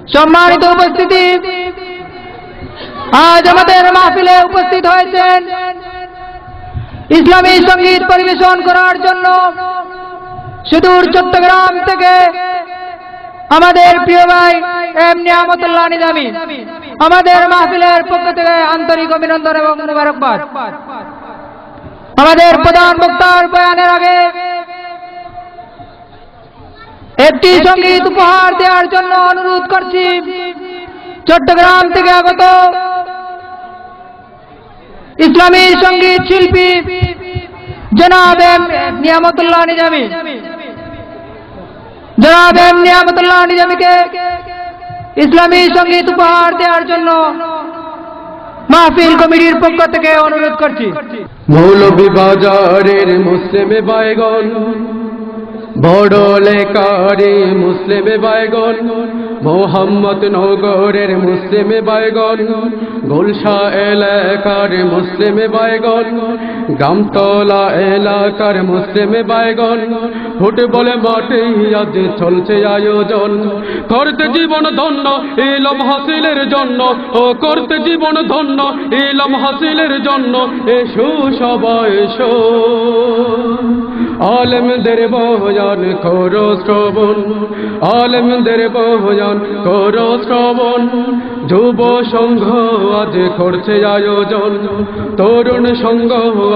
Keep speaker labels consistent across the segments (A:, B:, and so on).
A: সম্মানিত উপস্থিতি, আজ আমাদের মাহফিলে উপস্থিত হয়েছেন ইসলামী সঙ্গীত পরিবেশন করার জন্য সুদূর চট্টগ্রাম থেকে আমাদের প্রিয় ভাই এম নিয়ামতুল্লাহ নিজামী। আমাদের মাহফিলের পক্ষ থেকে আন্তরিক অভিনন্দন এবং মুবারকবাদ। আমাদের প্রধান বক্তার বয়ানের আগে একটি সঙ্গীত উপহার দেওয়ার জন্য অনুরোধ করছি চট্টগ্রাম থেকে আগত ইসলামী সঙ্গীত শিল্পী জনাব এম নিয়ামতুল্লাহ নিজামী। জনাব এম নিয়ামতুল্লাহ নিজামীকে ইসলামী সঙ্গীত উপহার দেওয়ার জন্য মাহফিল কমিটির পক্ষ থেকে অনুরোধ করছি।
B: মৌলভীবাজারের মুসলিমে বাইগন, বড় লেকারে মুসলিমে বাইগন, মোহাম্মদ নগরের মুসলিমে বাইগন, গুলশা এলাকার মুসলিমে বাইগন, গামতলা এলাকার মুসলিমে বাইগন, ফুটবলে মাঠে আজ চলছে আয়োজন। করতে জীবন ধন্য ইলম হাসিলের জন্য, ও করতে জীবন ধন্য ইলম হাসিলের জন্য, এসো সবাই এসো। আলেমদের বয়ান করো শ্রবণ, আলেমদের বয়ান করো শ্রবণ। যুব সংঘ আজ করছে আয়োজন, তরুণ সংঘ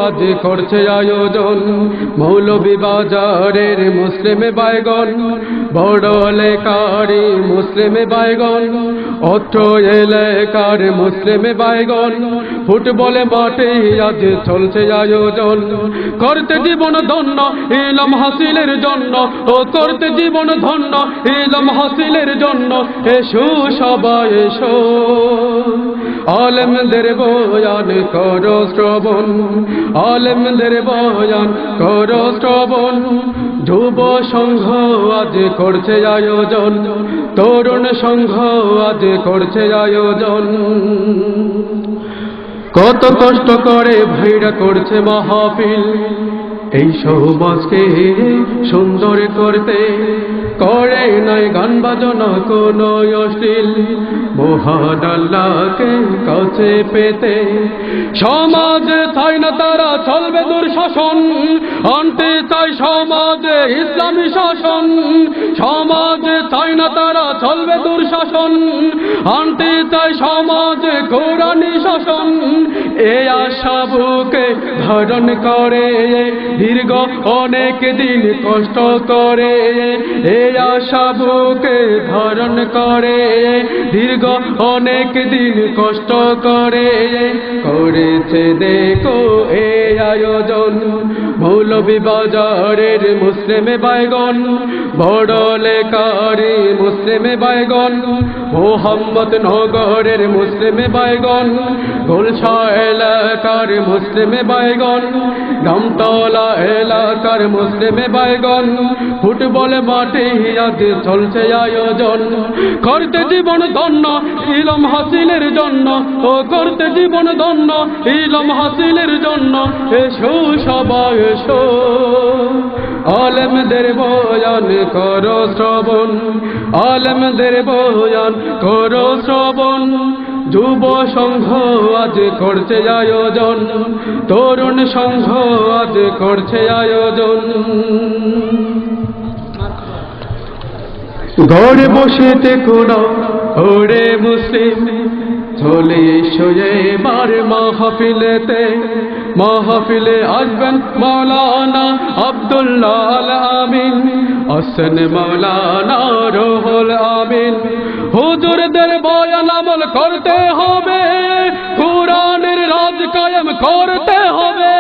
B: আজ করছে আয়োজন। মৌলভীবাজারের মুসলিমে বাইগন, বড় লেকারি মুসলিমে বাইগন, অত্র এলাকার মুসলিমে বাইগন, ফুটবলে মাঠে আজ চলছে আয়োজন। করতে জীবন ধন্য ইলম হাসিলের জন্য, ও করতে জীবন ধন্য ইলম হাসিলের জন্য, এসো সবাই এসো। আলেমদের বয়ান করো শ্রবণ, আলেমদের বয়ান করো শ্রবণ। যুব সংঘ আজ করছে আয়োজন, তরুণ সংঘ আজ করছে আয়োজন। কত কষ্ট করে ভাইরা করছে মাহফিল, এই সমাজকে সুন্দর করতে। করে নাই গান বাজনা কোন অশ্লীল, মহান আল্লাহকে কাছে পেতে। সমাজে চাই না তারা চলবে দুঃশাসন, আনতে চাই সমাজে ইসলামী শাসন। সমাজে চাই না তারা চলবে দুঃশাসন, আনতে চাই সমাজে কোরআনী শাসন। এই আশা বুকে ধারণ করে দীর্ঘ অনেক দিন কষ্ট করে, এই আশা বুকে ধারণ করে দীর্ঘ অনেক দিন কষ্ট করে। করেছে দেখো এই আয়োজন, মৌলভীবাজারের মুসলিমে বাইগন, বড় লেকারি মুসলিমে বাইগন, মোহাম্মদ নগরের মুসলিমে বাইগন, গুলশা এলাকার মুসলিমে বাইগন, গামতলা এলাকার মুসলিমে বাইগন, ফুটবলে মাঠে আজ চলছে আয়োজন। করতে জীবন ধন্য ইলম হাসিলের জন্য, ও করতে জীবন ধন্য ইলম হাসিলের জন্য, এসো সবাই এসো। আলেমদের বয়ান করো শ্রবণ, আলেমদের বয়ান করো শ্রবণ। যুব সংঘ আজ করছে আয়োজন, তরুণ সংঘ আজ করছে আয়োজন। ঘরে বসে থেকো না ওরে মুসলিম, চলে এসো এবার মাহফিলেতে। মাহফিলে আসবেন মাওলানা আব্দুল্লাহ আল আমিন, আসেন মাওলানা রুহুল আমিন। হুজুরদের বয়ান আমল করতে হবে, কুরআনের রাজ কায়েম করতে হবে।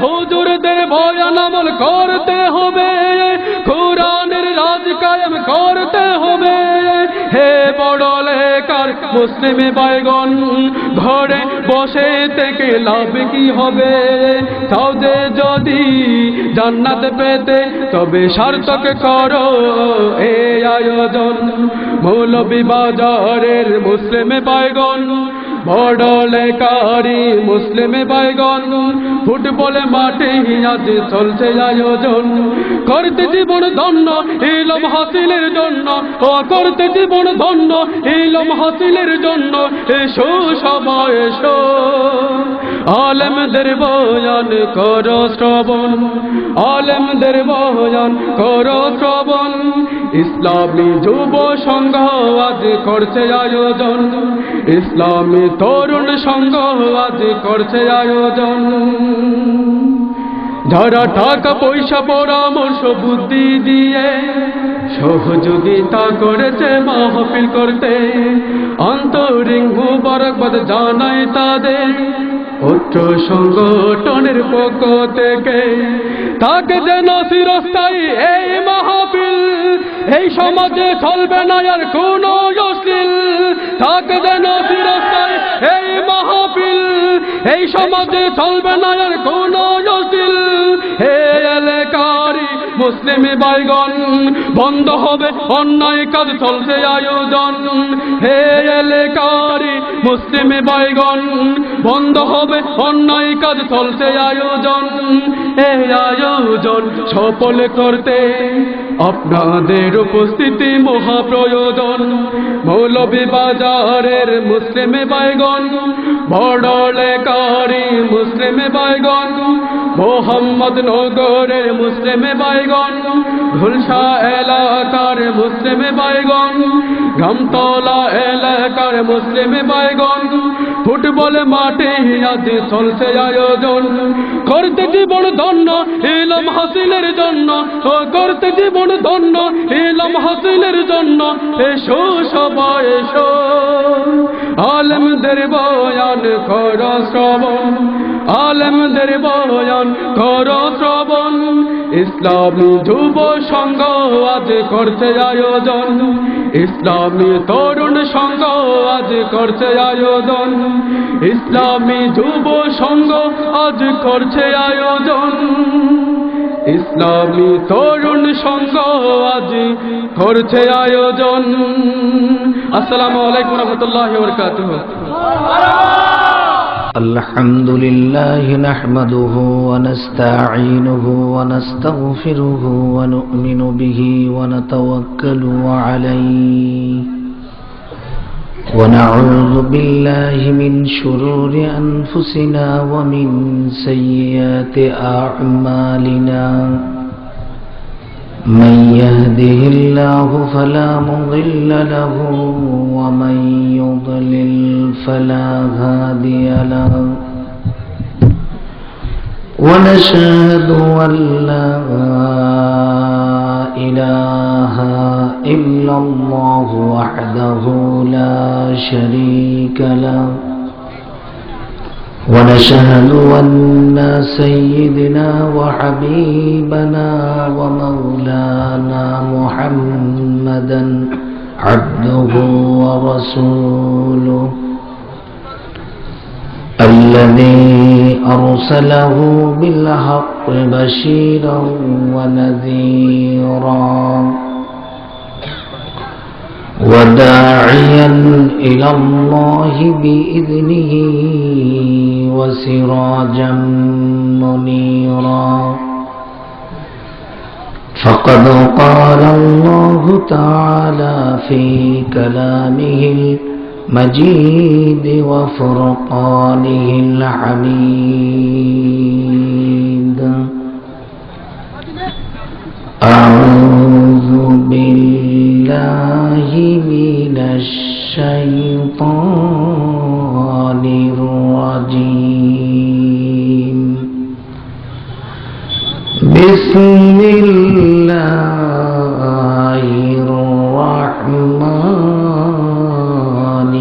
B: হুজুরদের বয়ান আমল করতে হবে, কুরআনের রাজ কায়েম করতে হবে। হে বড় লেকার মুসলিমে বাইগন, ঘরে বসে থেকে লাভ কি হবে? চাও যে যদি জান্নাত পেতে, তবে সার্থক করো এই আয়োজন। মৌলভীবাজারের মুসলিমে বাইগন, বড়লেকারি মুসলিমে বাইগন ফুটবলে মাঠে আজ চলছে আয়োজন করতে জীবন ধন্য ইলম হাসিলের জন্য ও করতে জীবন ধন্য ইলম হাসিলের জন্য এসো সবাই এসো আলেমদের বয়ান করো শ্রবণ আলেমদের বয়ান করো শ্রবণ ইসলামী যুব সংঘ আজ করছে আয়োজন ইসলামী তরুণ সংঘ আজ করছে আয়োজন যারা টাকা পয়সা পরামর্শ বুদ্ধি দিয়ে সহযোগিতা করেছে মাহফিল করতে অন্তরিং মুবারকবাদ জানাই তাদের অত্র সংগঠনের পক্ষ থেকে তাকে যেন চিরস্থায়ী এই মাহফিল এই সমাজে চলবে না আর কোনো অশ্লীল তাকে যেন চিরস্থায়ী এই মাহফিল এই সমাজে চলবে না আর কোনো অশ্লীল হে এলাকারি মুসলিমে বাইগন বন্ধ হবে অন্যায় কাজ চলছে আয়োজন হে এলাকারি মুসলিমে বাইগন বন্ধ হবে অন্যায় কাজ চলছে আয়োজন এই আয়োজন সফল করতে আপনাদের উপস্থিতি মহা প্রয়োজন মৌলভীবাজারের মুসলিমে বাইগন বড়লেকারি মুসলিমে বাইগন মোহাম্মদনগরের মুসলিমে বাইগন ঘুলশা এলাকার মুসলিমে বাইগন গামতলা এলাকার মুসলিমে বাইগন ফুটবল মাঠে আজ চলছে আয়োজন করতে জীবন ধন্য ইলম হাসিলের জন্য ও করতে জীবন ধন্য ইলম হাসিলের জন্য এসো সবাই এসো আলেমদের বয়ান করো শ্রবণ আলেমদের বয়ান করো শ্রবণ ইসলামী যুব সংঘ আজ করছে আয়োজন ইসলামী তরুণ সংঘ আজ করছে আয়োজন ইসলামী যুব সংঘ আজ করছে আয়োজন ইসলামী তরুণ সংঘ আজ করছে আয়োজন আসসালামু আলাইকুম ওয়া রাহমাতুল্লাহি ওয়া বারাকাতুহু
C: الحمد لله نحمده ونستعينه ونستغفره ونؤمن به ونتوكل عليه ونعوذ بالله من شرور أنفسنا ومن سيئات أعمالنا من يهده الله فلا مضل له ومن يضلل فلا هادي له ونشهد أن لا إله إلا الله وحده لا شريك له ونشهد أن سيدنا وحبيبنا ومولانا محمدا عبده ورسوله الذي أرسله بالحق بشيرا ونذيرا وداعيا إلى الله بإذنه وسراجا منيرا فقد قال الله تعالى في كلامه المجيد وفرقانه الحميد أعوذ بالله من الشيطان الرجيم بسم الله الرحمن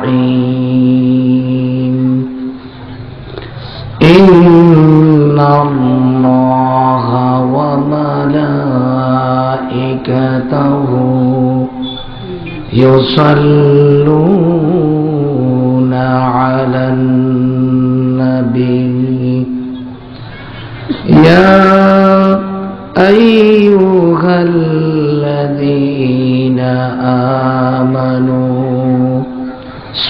C: الرحيم إن الله وملائكته يصلون على النبي يا أيها الذين آمنوا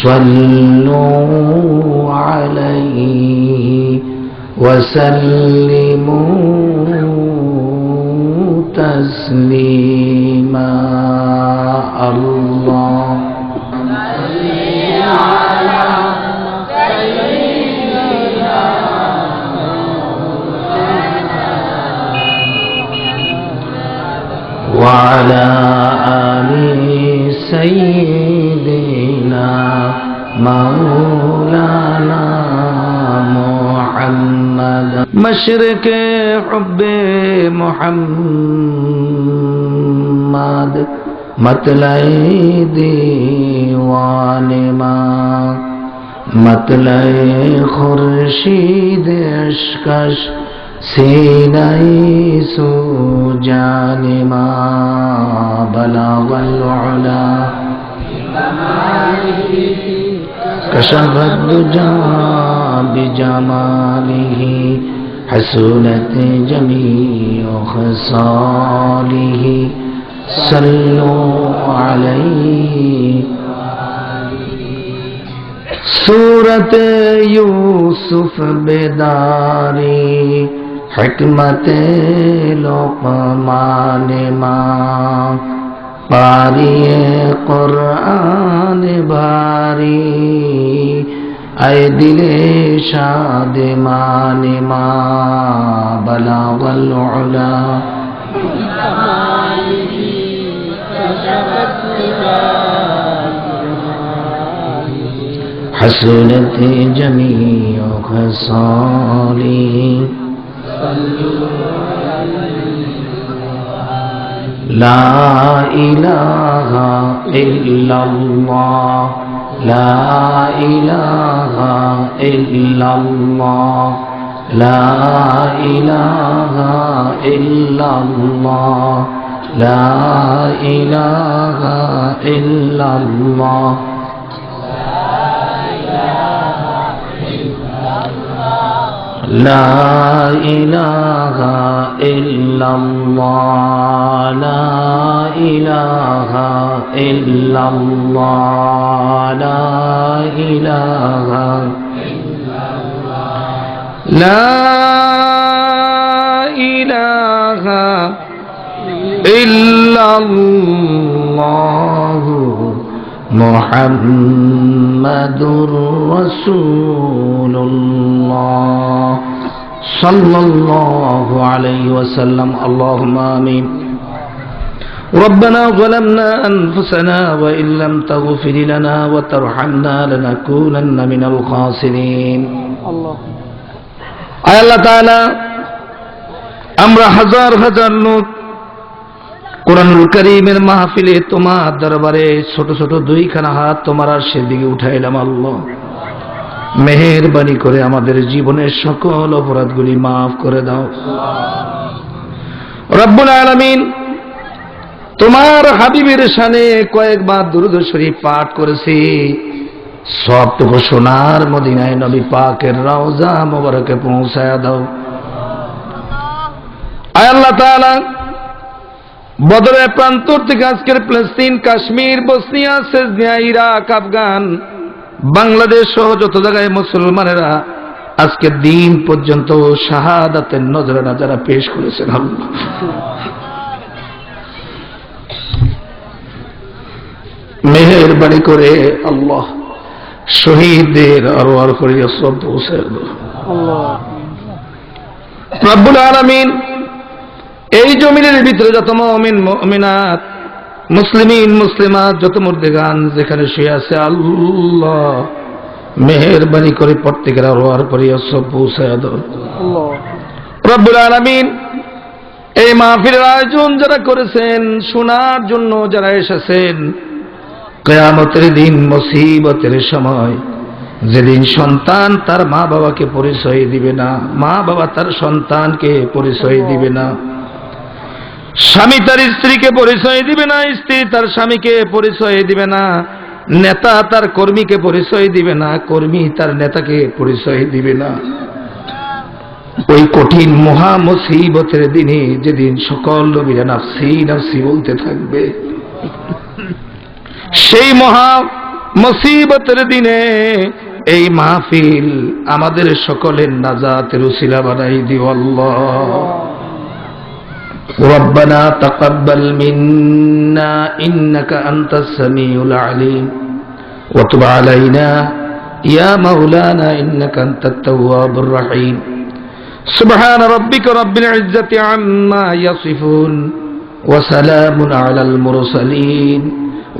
C: صلوا عليه وسلموا تسليما الله وعلى آل سيدنا مولانا محمد مشرق حب محمد مطلع دیوان ما مطلع خورشید اشکش سینائی سو جان ما بلغ العلا كشف الدجى بجماله حسنت جميع خصاله صلوا عليه سورة يوسف بداري حکمت لقمان ما قاری قرآن باری اے دل شادمان ما بلغ العلا حسنت جميع خصاله لا إله إلا الله لا إله إلا الله لا إله إلا الله لا إله إلا الله لا إله إلا الله لا إله إلا الله لا إله لا إله إلا الله محمد رسول الله صلى الله عليه وسلم اللهم آمين ربنا ظلمنا أنفسنا وإن لم تغفر لنا وترحمنا لنكونن من الخاسرين الله আয় আল্লাহ তাআলা আমরা হাজার হাজার লোক কোরআনুল কারীমের মাহফিলে তোমার দরবারে ছোট ছোট দুইখানা হাত তোমার আরশের দিকে উঠাইলাম আল্লাহ মেহেরবানি করে আমাদের জীবনের সকল অপরাধগুলি মাফ করে দাও রব্বুল আলামিন তোমার হাবিবের শানে কয়েকবার দুরূদ শরীফ পাঠ করেছি সবটুকু সোনার মদিনায় নবী পাকের রওজা মোবারকে পৌঁছায়া দাও আয় আল্লাহ তাআলা বদরের প্রান্তর থেকে আজকের ফিলিস্তিন কাশ্মীর বসনিয়া সেজনিয়া ইরাক আফগান বাংলাদেশ সহ যত জায়গায় মুসলমানেরা আজকে দিন পর্যন্ত শাহাদাতের নজরানা যারা পেশ করেছেন আল্লাহ মেহেরবানি করে আল্লাহ শহীদদের আরওয়াহ করিয়া সব পৌঁছে দাও আল্লাহ রব্বুল আলামিন এই জমিনের ভিতরে যত মুমিন মুমিনাত মুসলিমিন মুসলিমাত যত মুর্দেগান যেখানে শুয়ে আছে আল্লাহ মেহেরবানি করে প্রত্যেকের আরওয়াহ করিয়া সব পৌঁছে দাও আল্লাহ রব্বুল আলামিন এই মাহফিলের আয়োজন যারা করেছেন শোনার জন্য যারা এসেছেন কিয়ামতের দিন মুসিবতের সময় যেদিন সন্তান তার মা বাবাকে পরিচয় দিবে না মা বাবা তার সন্তানকে পরিচয় দিবে না স্বামী তার স্ত্রীকে পরিচয় দিবে না স্ত্রী তার স্বামীকে পরিচয় দিবে না নেতা তার কর্মীকে পরিচয় দিবে না কর্মী তার নেতাকে পরিচয় দিবে না ওই কঠিন মহা মুসিবতের দিনে যেদিন সকল নবীরা নাফসি নাফসি বলতে থাকবে সেই মহা মুসিবতের দিনে এই মাহফিল আমাদের সকলের নাজাতের উসিলা বানাই দিও আল্লাহ। ربنا تقبل منا إنك أنت السميع العليم وتب علينا يا مولانا إنك أنت التواب الرحيم سبحان ربك رب العزة عما يصفون وسلام على المرسلين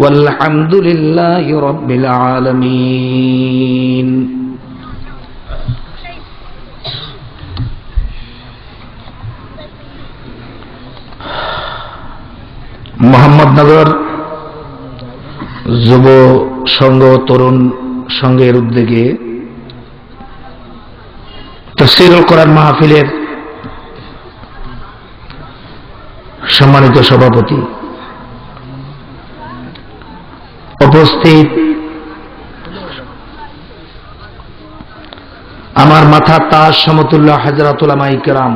C: والحمد لله رب العالمين মোহাম্মদনগর যুব সংঘ তরুণ সংঘের উদ্যোগে তাফসীরুল কোরআন মাহফিলের সম্মানিত সভাপতি, উপস্থিত আমার মাথার তাজ সমতুল্য হযরত উলামায়ে কেরাম,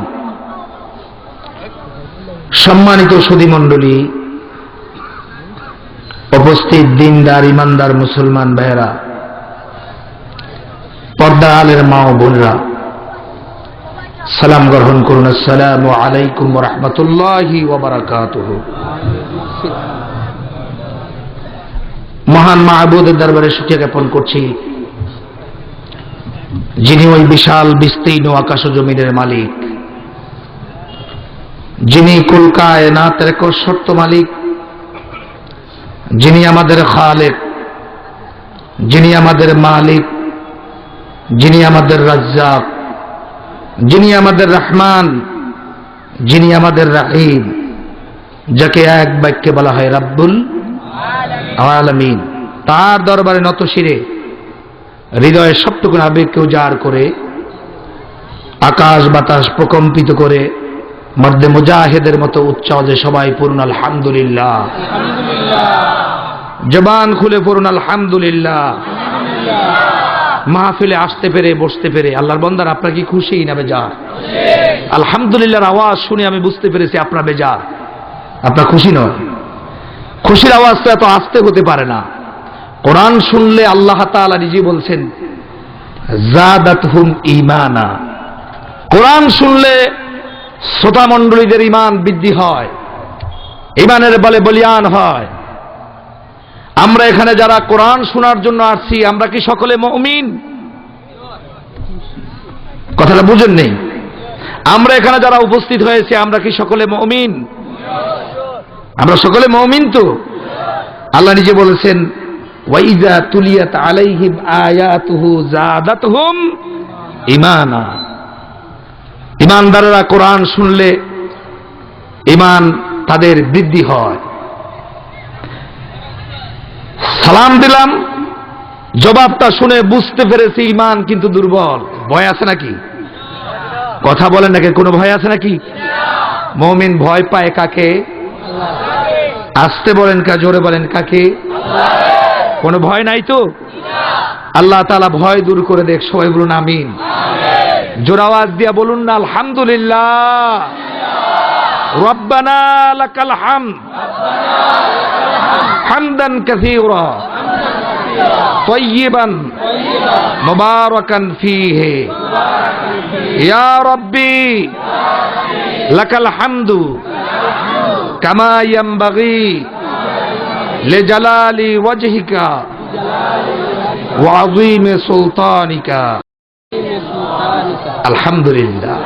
C: সম্মানিত সুধী মণ্ডলী, উপস্থিত দিনদার ইমানদার মুসলমান ভাইয়েরা, পর্দা আলের মা ও বোনেরা, সালাম গ্রহণ করুন। আসসালামু আলাইকুম ওয়া রাহমাতুল্লাহি ওয়া বারাকাতুহু। মহান মাহবুদের দরবারে শুকরিয়া জ্ঞাপন করছি, যিনি ওই বিশাল বিস্তীর্ণ আকাশ ও জমিনের মালিক, যিনি কুল কায়নাতের সত্য মালিক, যিনি আমাদের খালেক, যিনি আমাদের মালিক, যিনি আমাদের রাজ্জাক, যিনি আমাদের রহমান, যিনি আমাদের রাহিম, যাকে এক বাক্যে বলা হয় রাব্বুল আলামিন। তার দরবারে নত শিরে হৃদয়ের সবটুকু আবেগকে উজাড় করে, আকাশ বাতাস প্রকম্পিত করে, মর্দে মুজাহিদের মতো উচ্চ আওয়াজে সবাই পড়ুন আলহামদুলিল্লাহ। জবান খুলে পড়ুন আলহামদুলিল্লাহ। মাহফিলে আসতে পেরে বসতে পেরে আল্লাহর বান্দার আপনার কি খুশি না বেজার? আলহামদুলিল্লাহর আওয়াজ শুনে আমি বুঝতে পেরেছি আপনার বেজার, আপনার খুশি নয়। খুশির আওয়াজ তো এত আস্তে হতে পারে না। কোরআন শুনলে আল্লাহ তাআলা নিজে বলছেন জাদাতহুম ঈমানা, কোরআন শুনলে শ্রোতা মণ্ডলীদের ঈমান বৃদ্ধি হয়, ঈমানের বলে বলিয়ান হয়। আমরা এখানে যারা কোরআন শোনার জন্য আসছি, আমরা কি সকলে মুমিন? কথাটা বুঝেন নেই? আমরা এখানে যারা উপস্থিত হয়েছে, আমরা কি সকলে মুমিন? আমরা সকলে মুমিন তো? আল্লাহ নিজে বলেছেন ওয়াইজা তুলিয়াত আলাইহিম আয়াতুহু জাদাতহুম ঈমানা, ঈমানদাররা কোরআন শুনলে ঈমান তাদের বৃদ্ধি হয়। সালাম দিলাম, জবাবটা শুনে বুঝতে পেরেছি ঈমান কিন্তু দুর্বল। ভয় আছে নাকি? কথা বলেন নাকি? কোনো ভয় আছে নাকি? মুমিন ভয় পায় কাকে? আসতে বলেন কা, জোরে বলেন কাকে? কোনো ভয় নাই তো? আল্লাহ তাআলা ভয় দূর করে দেখ। সবাই বলুন আমিন। জোর আওয়াজ দিয়া বলুন না আলহামদুলিল্লাহ। রব্বানা লাকাল হামদ হামদান কাসীরা তাইয়িবান মুবারাকান ফীহি ইয়া রাব্বি লাকাল হামদু কামা ইয়ানবাগি লিজালালি ওয়াজহিকা ওয়া আযীমি সুলতানিকা। আলহামদুলিল্লাহ।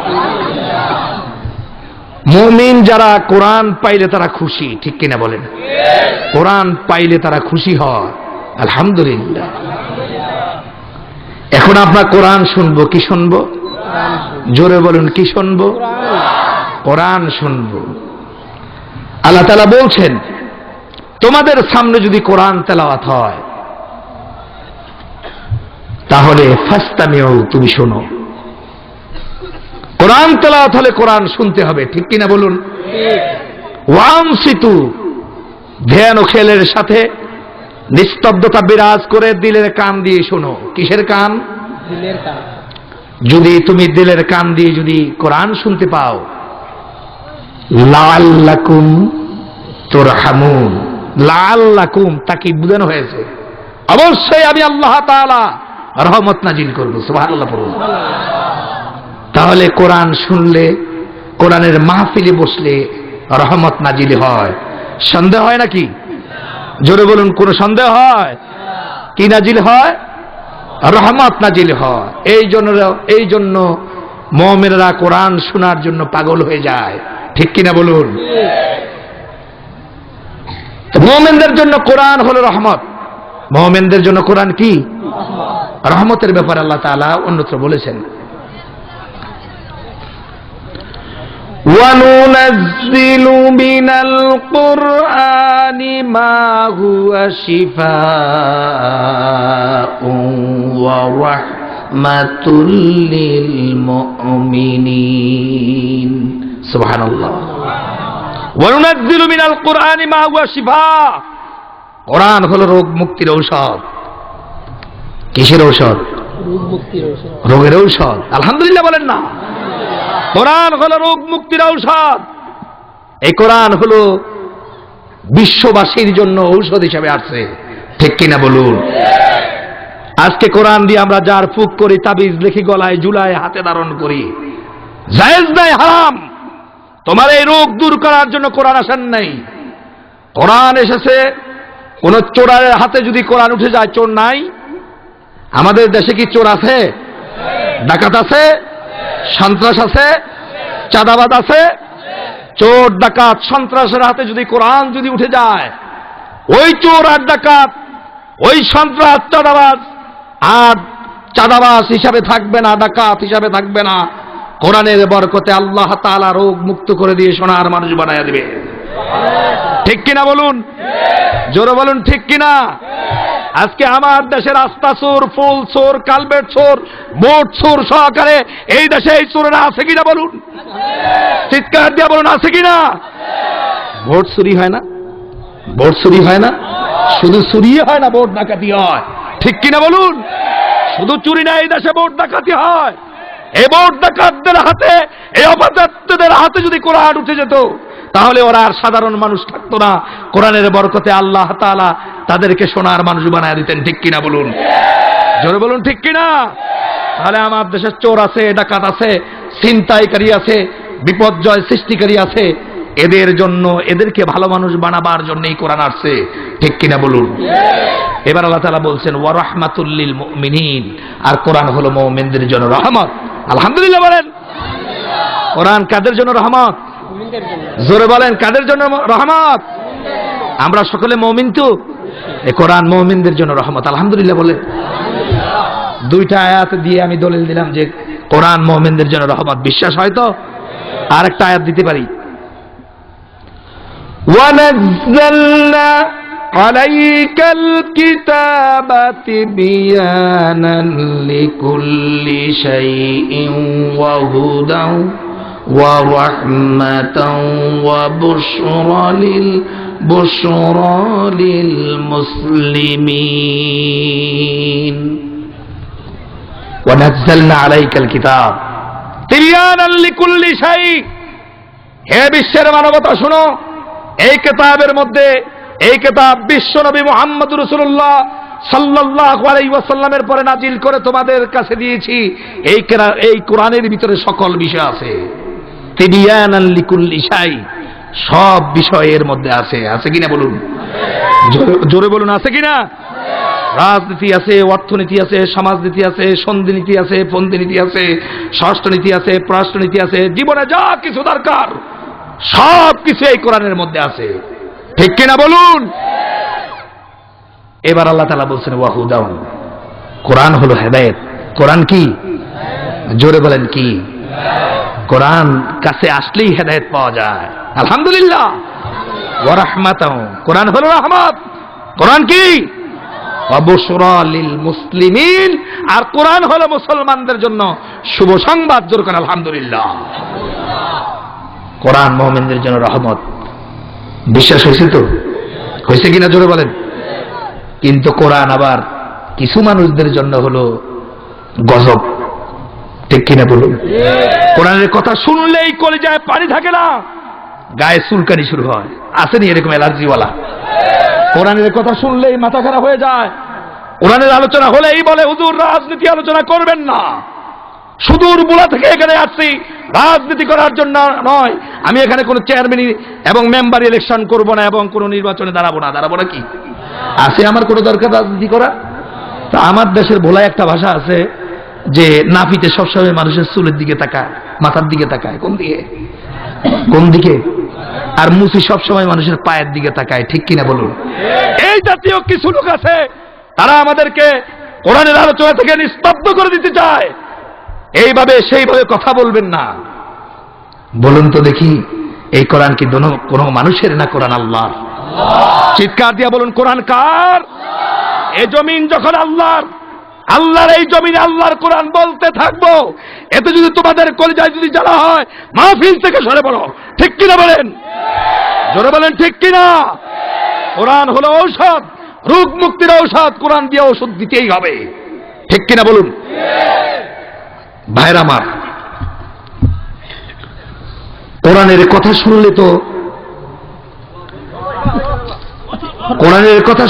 C: মুমিন যারা কোরআন পাইলে তারা খুশি, ঠিক কিনা বলেন? কোরআন পাইলে তারা খুশি হয়। আলহামদুলিল্লাহ। এখন আমরা কোরআন শুনবো। কি শুনবো? জোরে বলুন, কি শুনবো? কোরআন শুনবো। আল্লাহ তাআলা বলছেন তোমাদের সামনে যদি কোরআন তেলাওয়াত হয় তাহলে ফাস্তামিউ, তুমি শোনো। কোরআন তেলাওয়াত হলে কোরআন শুনতে হবে, ঠিক কিনা বলুন? ওয়ানসিতু, ধ্যান ও খেলের সাথে নিস্তব্ধতা বিরাজ করে দিলের কান দিয়ে শোনো। কিসের কান? দিলের কান। যদি তুমি দিলের কান দিয়ে যদি কোরআন শুনতে পাও, লাআল্লাকুম তুরহামুন। লাআল্লাকুম তাকে বোঝানো হয়েছে, অবশ্যই আমি আল্লাহ তাআলা রহমত নাজিল করব। সুবহানাল্লাহ পড়ুন। তাহলে কোরআন শুনলে, কোরআনের মাহফিলে বসলে রহমত নাজিল হয়, সন্দেহ হয় নাকি? জোরে বলুন, কোন সন্দেহ হয়? কি নাজিল হয়? রহমত নাজিল হয়। এই জন্য মুমিনরা কোরআন শোনার জন্য পাগল হয়ে যায়, ঠিক কিনা বলুন? মুমিনদের জন্য কোরআন হলো রহমত। মুমিনদের জন্য কোরআন কি? রহমতের ব্যাপারে আল্লাহ তাআলা অন্যত্র বলেছেন, وَنُنَزِّلُ مِنَ الْقُرْآنِ مَا هُوَ شِفَاءٌ وَرَحْمَةٌ لِّلْمُؤْمِنِينَ সুবহানাল্লাহ। وَنُنَزِّلُ مِنَ الْقُرْآنِ مَا هُوَ شِفَاءٌ, কোরআন হলো রোগ মুক্তির ঔষধ। কিসের ঔষধ? রোগের ঔষধ। আলহামদুলিল্লাহ বলেন না? কোরআন হলো রোগ মুক্তির ঔষধ। এই কোরআন হলো বিশ্ববাসীর জন্য ঔষধ হিসেবে আসছে, ঠিক কিনা বলুন? আজকে কোরআন দিয়ে আমরা যার ফুক করি, তাবিজ লিখি গলায় ঝুলায়, হাতে ধারণ করি, জায়েজ নাই, হারাম। তোমার এই রোগ দূর করার জন্য কোরআন আসেন নাই। কোরআন এসেছে, কোন চোরের হাতে যদি কোরআন উঠে যায়, চোর নাই। আমাদের দেশে কি চোর আছে? ডাকাত আছে? সন্ত্রাস আছে? চাঁদাবাজ আছে? চোর ডাকাত সন্ত্রাসের হাতে যদি কোরআন যদি উঠে যায়, ওই চোর আর ডাকাত, ওই সন্ত্রাস চাঁদাবাজ আর চাঁদাবাজ হিসাবে থাকবে না, ডাকাত হিসাবে থাকবে না। কোরআনের বরকতে আল্লাহ তাআলা রোগ মুক্ত করে দিয়ে সোনার মানুষ বানায়া দিবে, ঠিক কিনা বলুন? জোরে বলুন, ঠিক কিনা? আজকে আমার দেশে রাস্তা চোর, ফুল চোর, কালবেট চোর, বোট চোর সহকারে এই দেশে এই চোরেরা আছে কিনা বলুন? চিৎকার দিয়ে বলুন, আছে কিনা? ভোট চুরি হয় না? ভোট চুরি হয় না? শুধু চুরি হয় না, ভোট ডাকাতি হয়, ঠিক কিনা বলুন? শুধু চুরি না, এই দেশে ভোট ডাকাতি হয়। এই ভোট ডাকাতদের হাতে, এই অপরাধীদের হাতে যদি কোরআন উঠে যেত, তাহলে ওরা আর সাধারণ মানুষ থাকতো না। কোরআনের বরকতে আল্লাহ তাআলা তাদেরকে সোনার মানুষ বানায় দিতেন, ঠিক কিনা বলুন? জোরে বলুন, ঠিক কিনা? তাহলে আমার দেশে চোর আছে, ডাকাত আছে, ছিনতাইকারী আছে, বিপর্যয় সৃষ্টিকারী আছে। এদের জন্য, এদেরকে ভালো মানুষ বানাবার জন্যই কোরআন আসছে, ঠিক কিনা বলুন? এবার আল্লাহ তাআলা বলছেন ওয়া রাহমাতুল লিল মুমিনিন, আর কোরআন হলো মুমিনদের জন্য রহমত। আলহামদুলিল্লাহ বলেন। কোরআন কাদের জন্য রহমত? জোরে বলেন, কাদের জন্য রহমত? আমরা সকলে মুমিন তো, এই কোরআন মুমিনদের জন্য রহমত। আলহামদুলিল্লাহ বলেন। দুইটা আয়াত দিয়ে আমি দলিল দিলাম যে কোরআন মুমিনদের জন্য রহমত। বিশ্বাস হয় তো? আর একটা আয়াত দিতে পারি, وَنَزَّلْنَا عَلَيْكَ الْكِتَابَ تِبْيَانًا لِكُلِّ شَيْءٍ وَهُدًى وَرَحْمَةً وَبُشْرَى لِلْمُسْلِمِينَ وَنَزَّلْنَا عَلَيْكَ الْكِتَابَ تِبْيَانًا لِكُلِّ شَيْءٍ। হে বিশ্বের মানবতা শুনো, এই কিতাবের মধ্যে, এই কিতাব বিশ্বনবী মুহাম্মদুর রাসূলুল্লাহ সাল্লাল্লাহু আলাইহি ওয়াসাল্লামের পরে নাজিল করে তোমাদের কাছে দিয়েছি। এই কোরআনের ভিতরে সকল বিষয় আছে। তিবিয়ানান লিকুল্লি শাই, সব বিষয়ের মধ্যে আছে। আছে কিনা বলুন? জোরে বলুন, আছে কিনা? রাজনীতি আছে, অর্থনীতি আছে, সমাজনীতি আছে, সন্ধিনীতি আছে, পন্থীনীতি আছে, স্বরাষ্ট্রনীতি আছে, পররাষ্ট্রনীতি আছে, জীবনে যা কিছু দরকার সব কিছু এই কোরআনের মধ্যে আছে, ঠিক কিনা বলুন? এবার আল্লাহ তাআলা বলছেন ওয়াহুদাউ, কোরআন হলো হেদায়েত। কোরআন কি? জোরে বলেন কি? কোরআন কাছে আসলেই হেদায়েত পাওয়া যায়। আলহামদুলিল্লাহ। ওয়া রাহমাতাও, কোরআন হলো রহমত। কোরআন কি? ওয়া বুশরা লিল মুসলিমিন, আর কোরআন হলো মুসলমানদের জন্য শুভ সংবাদ। জোর করে আলহামদুলিল্লাহ। কোরআন মুমিনদের জন্য রহমত। বিশ্বাস হয়েছে তো? হয়েছে কিনা জোরে বলেন। কিন্তু কোরআন আবার কিছু মানুষদের জন্য হলো গজব, ঠিক কিনা বলুন? কোরআনের কথা শুনলেই কলিজায় পানি থাকে না, গায়ে চুলকানি শুরু হয়। আসেনি এরকম অ্যালার্জিওয়ালা? কোরআনের কথা শুনলেই মাথা খারাপ হয়ে যায়, কোরআনের আলোচনা হলেই বলে হুজুর রাজনীতি আলোচনা করবেন না। সুদূর বুলা থেকে এখানে আসছি রাজনীতি করার জন্য নয়। আমি এখানে কোনো চেয়ারম্যান এবং মেম্বার ইলেকশন করব না এবং কোনো নির্বাচনে দাঁড়াবো না কি আছে আমার কোনো দরকার রাজনীতি করা? তা আমার দেশের ভোলায় একটা ভাষা আছে যে নাপিতে সবসময় মানুষের চুলের দিকে তাকায়, মাথার দিকে তাকায়। কোন দিকে? আর মুসি সবসময় মানুষের পায়ের দিকে তাকায়, ঠিক কিনা বলুন? এই জাতীয় কিছু লোক আছে, তারা আমাদেরকে কোরআনের আলোচনা থেকে নিস্তব্ধ করে দিতে চায়। এইভাবে সেইভাবে কথা বলবেন না। বলুন তো দেখি, এই কোরআন কি কোনো মানুষের না কোরআন আল্লাহর? চিৎকার দিয়া বলুন, কোরআন কার? এই জমিন যখন আল্লাহর, আল্লাহর এই জমিনে আল্লাহর কোরআন বলতে থাকবো। এতে যদি তোমাদের কলিজায় যদি জ্বালা হয়, মাহফিল থেকে সরে পড়ো। ঠিক কিনা বলেন? জোরে বলেন ঠিক কিনা? কোরআন হলো ঔষধ, রোগ মুক্তির ঔষধ। কোরআন দিয়ে ঔষধ দিতেই হবে, ঠিক কিনা বলুন? ভাইরা আমার, কোরআনের কথা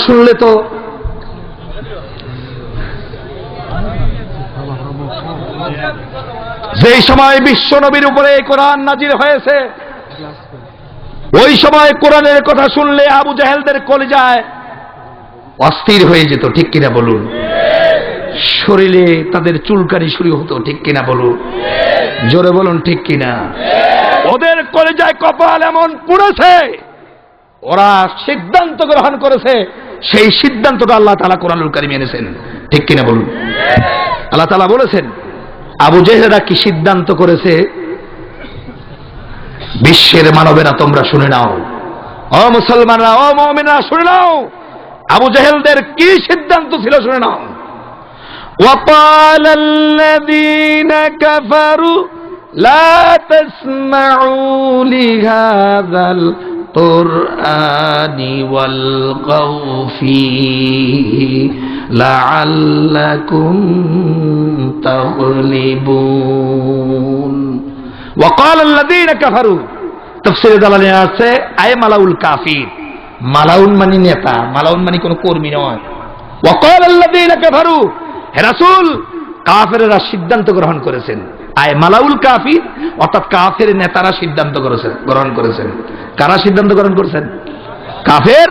C: শুনলে তো যেই সময় বিশ্ব নবীর উপরে এই কোরআন নাজিল হয়েছে, ওই সময় কোরআনের কথা শুনলে আবু জাহেলদের কলিজায় অস্থির হয়ে যেত, ঠিক কিনা বলুন? শরীরে তাদের চুলকানি শুরু হতো, ঠিক কিনা বলুন? জোরে বলুন ঠিক কিনা? ওদের কলিজায় কপাল এমন পুড়েছে, ওরা সিদ্ধান্ত গ্রহণ করেছে, সেই সিদ্ধান্তটা আল্লাহ তাআলা কোরআনুল কারীমে এনেছেন, ঠিক কিনা বলুন? আল্লাহ তাআলা বলেছেন, আবু জেহেলরা কি সিদ্ধান্ত করেছে, বিশ্বের মানবেরা তোমরা শুনে নাও। ও মুসলমানরা, ও মুমিনরা শুনে নাও, আবু জেহেলদের কি সিদ্ধান্ত ছিল শুনে নাও। وقال الذين كفروا لا تسمعوا لهذا القرآن والغوا فيه لعلكم تغلبون وقال الذين كفروا তাফসীরে দালালে আছে আয় মালাউল কাফির। মালাউন মানে নেতা, মালাউন মানে কোনো কর্মী নয়। وقال الذين كفروا, হে রাসূল, কাফেররা সিদ্ধান্ত গ্রহণ করেছেন। আয় মালাউল কাফির, অর্থাৎ কাফের নেতারা সিদ্ধান্ত গ্রহণ করেছেন। কারা সিদ্ধান্ত গ্রহণ করেছেন? কাফের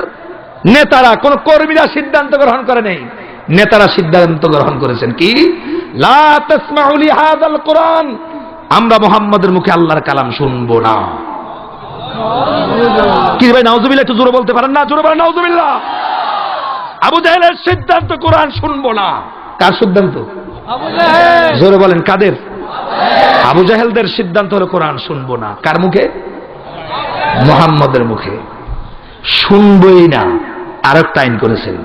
C: নেতারা, কোন কর্মীরা সিদ্ধান্ত গ্রহণ করে নেই, নেতারা সিদ্ধান্ত গ্রহণ করেছেন কি? লা তাসমাউ লিহাযাল কুরআন, আমরা মুহাম্মদের মুখে আল্লাহর কালাম শুনবো না। কি ভাই নাউজুবিল্লাহ, একটু জোরে বলতে পারেন না? জোরে বলেন নাউজুবিল্লাহ। আবু জাহেলের সিদ্ধান্ত কোরআন শুনবো না। কার সিদ্ধান্ত? জোরে বলেন কাদের? আবু জাহেলদের সিদ্ধান্ত হলো কোরআন শুনবো না। কার মুখে? মুহাম্মদের মুখে। শুনবই না, আরেকটা আইন করেছেন,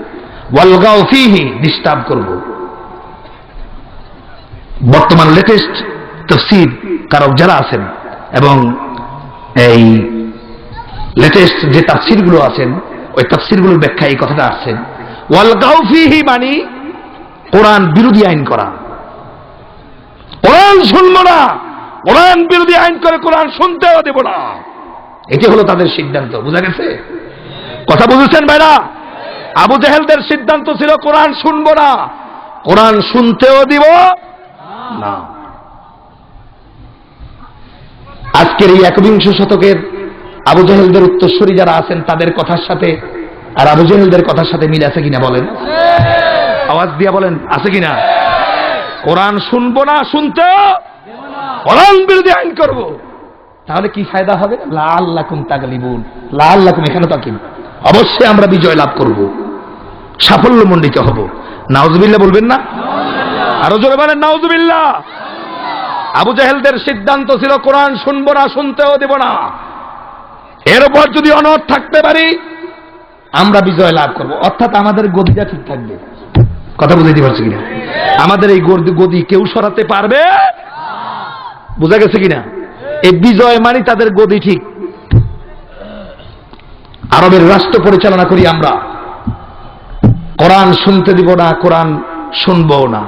C: ওয়ালগাউ ফীহি, ডিস্টার্ব করব। বর্তমান লেটেস্ট তাফসীর কারক যারা আছেন এবং এই লেটেস্ট যে তাফসীরগুলো আছেন, ওই তাফসীরগুলোর ব্যাখ্যা এই কথাটা আসছেন, ওয়ালগাউ ফীহি মানে কোরআন বিরোধী আইন করা। কোরআন শুনবো না, কোরআন বিরোধী আইন করে কোরআন শুনতেও দেব না, এটি হলো তাদের সিদ্ধান্ত। বুঝা গেছে? কথা বুঝেছেন ভাইরা? আবু জাহেলদের সিদ্ধান্ত ছিল কোরআন শুনবো না, কোরআন শুনতেও দিব না। আজকের এই ১বিংশ শতকের আবু জাহেলদের উত্তরসূরি যারা আছেন, তাদের কথার সাথে আর আবু জাহেলদের কথার সাথে মিল আছে কিনা বলেন? আওয়াজ দিয়া বলেন, আছে কিনা? কোরআন শুনবো না, শুনতেও, কোরআন বিরোধী আইন করব, তাহলে কি ফায়দা হবে? লাআল্লাকুম তাগলিবুন। লাআল্লাকুম এখানে তাকিব, অবশ্যই আমরা বিজয় লাভ করব, সাফল্যমণ্ডিত হব। নাউজুবিল্লাহ বলবেন না? আরো জোরে বলেন নাউজুবিল্লাহ। আবু জাহেলদের সিদ্ধান্ত ছিল কোরআন শুনবো না, শুনতেও দেব না। এর উপর যদি অনড় থাকতে পারি, আমরা বিজয় লাভ করব, অর্থাৎ আমাদের গদিটা ঠিক থাকবে। কথা বুঝাইতে পারছি কিনা? আমাদের এই গদি কেউ সরাতে পারবে? বুঝা গেছে কিনা? এই বিজয় মানে তাদের গদি ঠিক। আরবের রাষ্ট্র পরিচালনা করি আমরা, কোরআন শুনতে দিব না, কোরআন শুনবো না।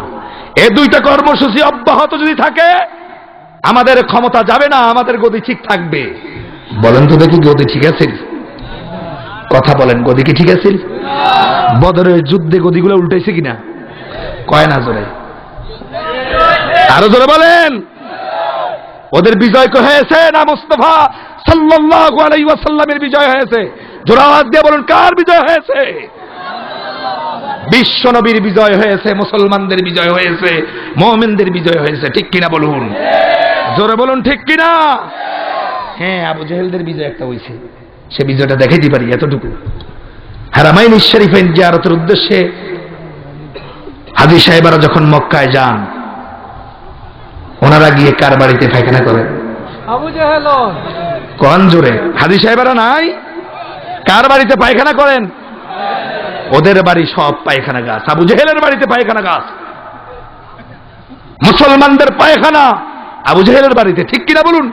C: এই দুইটা কর্মসূচি অব্যাহত যদি থাকে, আমাদের ক্ষমতা যাবে না, আমাদের গদি ঠিক থাকবে। বলেন তো দেখি, গদি ঠিক আছে? কথা বলেন, গদি কি ঠিক আছে? বদরের যুদ্ধে গদিগুলো উল্টাইছে কিনা? কয় না জোরে, আরো জোরে বলেন। ওদের বিজয় হয়েছে না মুস্তাফা সাল্লাল্লাহু আলাইহি ওয়াসাল্লামের বিজয় হয়েছে? জোরে আওয়াজ দিয়ে বলুন, কার বিজয় হয়েছে? বিশ্ব নবীর বিজয় হয়েছে, মুসলমানদের বিজয় হয়েছে, মুমিনদের বিজয় হয়েছে। ঠিক কিনা বলুন, জোরে বলুন ঠিক কিনা? হ্যাঁ, আবু জেহেলদের বিজয় একটা হয়েছে, সে বিজয়টা দেখাইতে পারি এতটুকু। হারামাইন শরীফাইন জিয়ারতের উদ্দেশ্যে হাজী সাহেবরা যখন মক্কায় যান, ওনারা গিয়ে কার বাড়িতে পায়খানা করেন?
A: আবু জেহেল।
C: কোন জোরে? হাজী সাহেবরা নাই, কার বাড়িতে পায়খানা করেন? ওদের বাড়ি সব পায়খানা গাছ, আবু জেহেলের বাড়িতে পায়খানা গাছ। মুসলমানদের পায়খানা আবু জেহেলের বাড়িতে। ঠিক কিনা বলুন?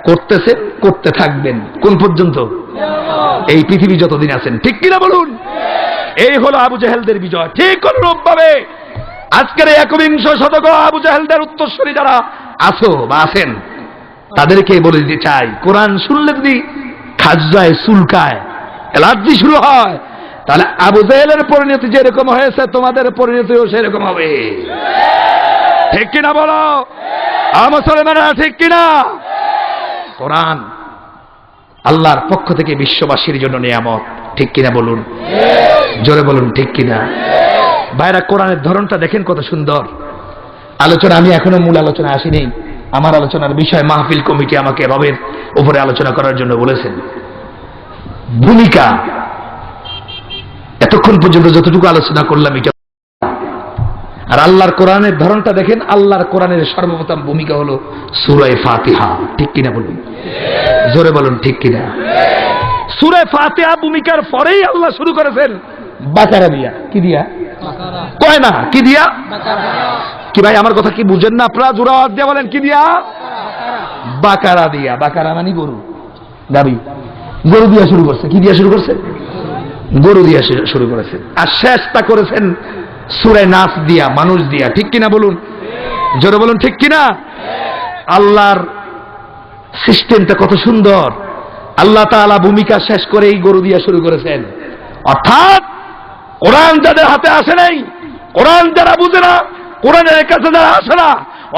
C: করতেছে, করতে থাকবেন কোন পর্যন্ত? এই পৃথিবী যতদিন আছেন। ঠিক কিনা বলুন? এই হলো আবু জেহেলদের বিজয়। ঠিক অনুরূপ ভাবে আজকের এই ১বিংশ শতক আবু জেহেলদের উত্তরসূরি যারা আছো বা আছেন, তাদেরকে বলে দিতে চাই, কোরআন শুনলে যদি খাজ্জায় চুলকায়, অ্যালার্জি শুরু হয়, তাহলে আবু জেহেলের পরিণতি যেরকম হয়েছে তোমাদের পরিণতিও সেরকম হবে। ঠিক কিনা বলো মুসলমানরা? ঠিক কিনা? কোরআন আল্লাহর পক্ষ থেকে বিশ্ববাসীর জন্য নিয়ামত। ঠিক কিনা বলুন, জোরে বলুন ঠিক কিনা? ভাইরা, কোরআনের ধরনটা দেখেন কত সুন্দর। আলোচনা, আমি এখনো মূল আলোচনা আসিনি। আমার আলোচনার বিষয় মাহফিল কমিটি আমাকে রবের উপরে আলোচনা করার জন্য বলেছেন। ভূমিকা এতক্ষণ পর্যন্ত যতটুকু আলোচনা করলাম এটা। আর আল্লাহর কোরআনের ধরনটা দেখেন। আল্লাহর কোরআনের সর্বপ্রথম ভূমিকা হলো সূরা ফাতিহা। ঠিক কিনা বলুন, জোরে বলুন ঠিক কিনা? সূরা ফাতিহা ভূমিকার পরেই আল্লাহ শুরু করেছেন বাকারা দিয়া। কি দিয়া? কয় না, কি দিয়া? কি ভাই, আমার কথা কি বুঝেন না আপনারা? জোরে আওয়াজ দিয়ে বলেন, কি দিয়া? বাকারা দিয়া। বাকারা মানে গরু, গাবি। গরু দিয়া শুরু করছে। কি দিয়া শুরু করছে? গরু দিয়া শুরু করেছে। আর শেষটা করেছেন সূরা নাস দিয়া, মানুষ দিয়া। ঠিক কিনা বলুন, জোরে বলুন ঠিক কিনা? আল্লাহর সিস্টেমটা কত সুন্দর। আল্লাহ তাআলা ভূমিকা শেষ করে এই গরু দিয়া শুরু করেছেন। অর্থাৎ কোরআন যাদের হাতে আসে নাই, কোরআন যারা বুঝে না, কোরআনের কাছে যারা আসে না,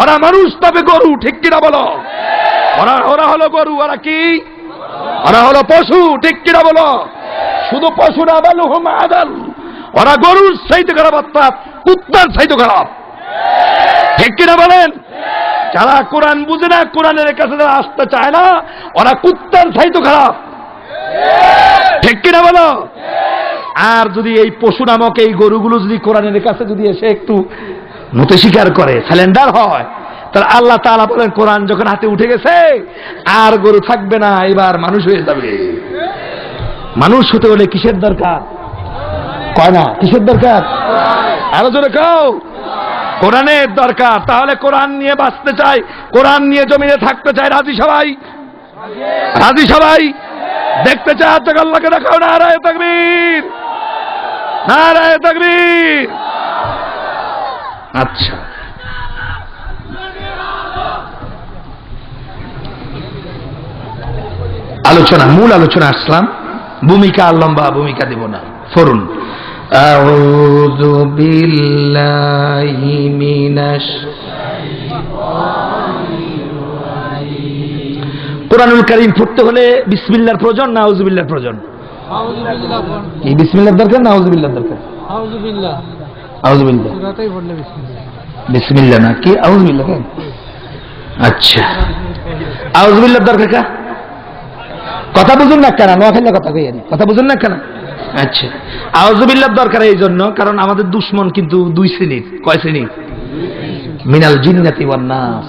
C: ওরা মানুষ তবে গরু। ঠিক কিনা বলো? ওরা হলো গরু। ওরা কি? ওরা হলো পশু। ঠিক কিনা বলো? শুধু পশু না, বালুহুম আদাল, ওরা গরুর চাইতে খারাপ, অর্থাৎ কুত্তার চাইতে খারাপ। ঠিক কিনা বলেন? যারা কোরআন বুঝে না, কোরআনের কাছে যারা আসতে চায় না, ওরা কুত্তার চাইতে খারাপ। ঠিক কিনা বলো? আর যদি এই পশু নামক এই গরুগুলো যদি কোরআনের কাছে যদি এসে একটু মতে স্বীকার করে, স্যালেন্ডার হয়, তাহলে আল্লাহ তাআলা বলেন, কোরআন যখন হাতে উঠে গেছে আর গরু থাকবে না, এবার মানুষ হয়ে যাবে। মানুষ হতে হলে কিসের দরকার? কয় না, কিসের দরকার? আরো জোরে কাও, কোরআনের দরকার। তাহলে কোরআন নিয়ে বাঁচতে চাই, কোরআন নিয়ে জমিনে থাকতে চাই। রাজি সবাই? রাজি সবাই? দেখতে চাই আজ আল্লাহকে দেখাও। নারায়ে তাকবীর, নারায়ে তাকবীর। আচ্ছা, আলোচনা, মূল আলোচনা আসলাম। ভূমিকা আর লম্বা ভূমিকা দেব না। ফরুন আউযু বিল্লাহি মিনাশ কোরআনুল কারীম পড়তে হলে বিসমিল্লাহর প্রয়োজন না আউযুবিল্লাহর প্রয়োজন?
A: আউযুবিল্লাহ।
C: কি বিসমিল্লাহর দরকার না আউযুবিল্লাহর দরকার?
A: আউযুবিল্লাহ।
C: আউযুবিল্লাহ।
A: সূরাতেই পড়লে বিসমিল্লাহ।
C: বিসমিল্লাহ না কি আউযুবিল্লাহ? আচ্ছা, আউযুবিল্লাহর দরকার কা? কথা বুঝুন না কেন? নোয়াখালীর কথা কই আনি, কথা বুঝুন না কেন? আচ্ছা, আউযুবিল্লাহর দরকার এই জন্য কারণ আমাদের দুশমন কিন্তু দুই শ্রেণীর। কয় শ্রেণীর? মিনাল জিন্নাতি ওয়ান নাস।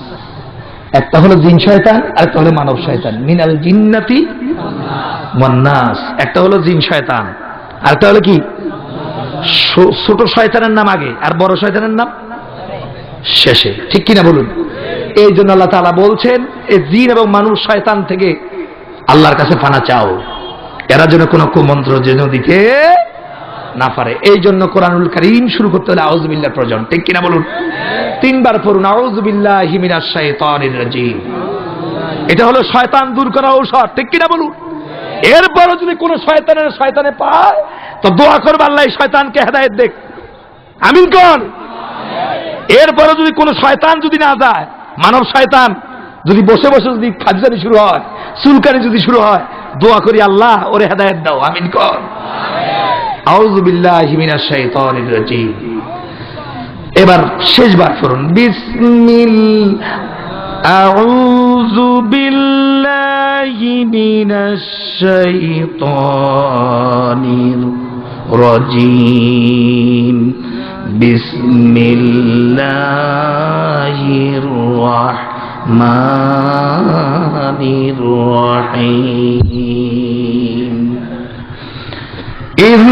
C: একটা হলো জিন শয়তান, আর একটা হলো মানব শয়তান। মিনাল জিন্নাতি ওয়ান নাস, একটা হলো জিন শয়তান, আর একটা হলো কি? ছোট শয়তানের নাম আগে আর বড় শয়তানের নাম শেষে। ঠিক কিনা বলুন? এই জন্য আল্লাহ তাআলা বলছেন, এই জিন এবং মানুষ শয়তান থেকে আল্লাহর কাছে পানা চাও, এরা যেন কোনো কুমন্ত্র যেন দিতে না পারে। এই জন্য কোরআনুল কারীম শুরু করতে হলে আউযুবিল্লাহর প্রয়োজন। ঠিক কিনা বলুন? তিনবার পড়ুন, আউযু বিল্লাহি মিনাশ শাইতানির রাজিম। এটা হলো শয়তান দূর করা ঔষধ। ঠিক কিনা বলুন? এরপরও যদি কোনো শয়তানে পায় তো দোয়া করবে আল্লাহ এই শয়তানকে হেদায়েত দেখ, আমিন কোন। এরপরও যদি কোনো শয়তান যদি না যায়, মানব শয়তান যদি বসে বসে যদি ফাজলামি শুরু হয়, চুলকানি যদি শুরু হয়, দোয়া করি আল্লাহ ওরে হেদায়েত দাও, আমিন কোন। আউযু বিল্লাহি মিনাশ শাইতানির রাজীম। এবার শেষবার পড়ুন আউযু বিল্লাহি মিনাশ শাইতানির রাজীম বিসমিল্লাহির রাহমানির রাহিম إذ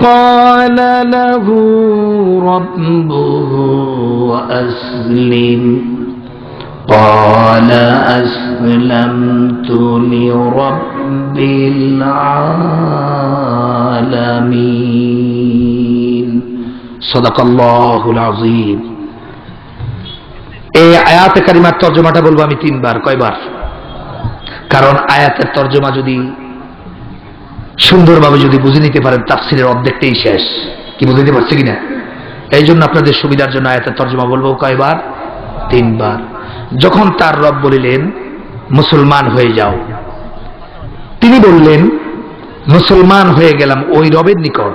C: قال له ربه أسلم قال أسلمت لرب العالمين صدق الله العظيم। এই আয়াতে কারিমার তর্জমাটা বলবো আমি তিনবার। কয়বার? কারণ আয়াতের তর্জমা যদি সুন্দরভাবে যদি বুঝে নিতে পারেন তাফসিরের অর্ধেকটাই শেষ। কি বুঝতে পারছি কিনা? এই জন্য আপনাদের সুবিধার জন্য আয়াতের তর্জমা বলবো কয়বার? তিনবার। যখন তার রব বলিলেন মুসলমান হয়ে যাও, তিনি বললেন মুসলমান হয়ে গেলাম ওই রবের নিকট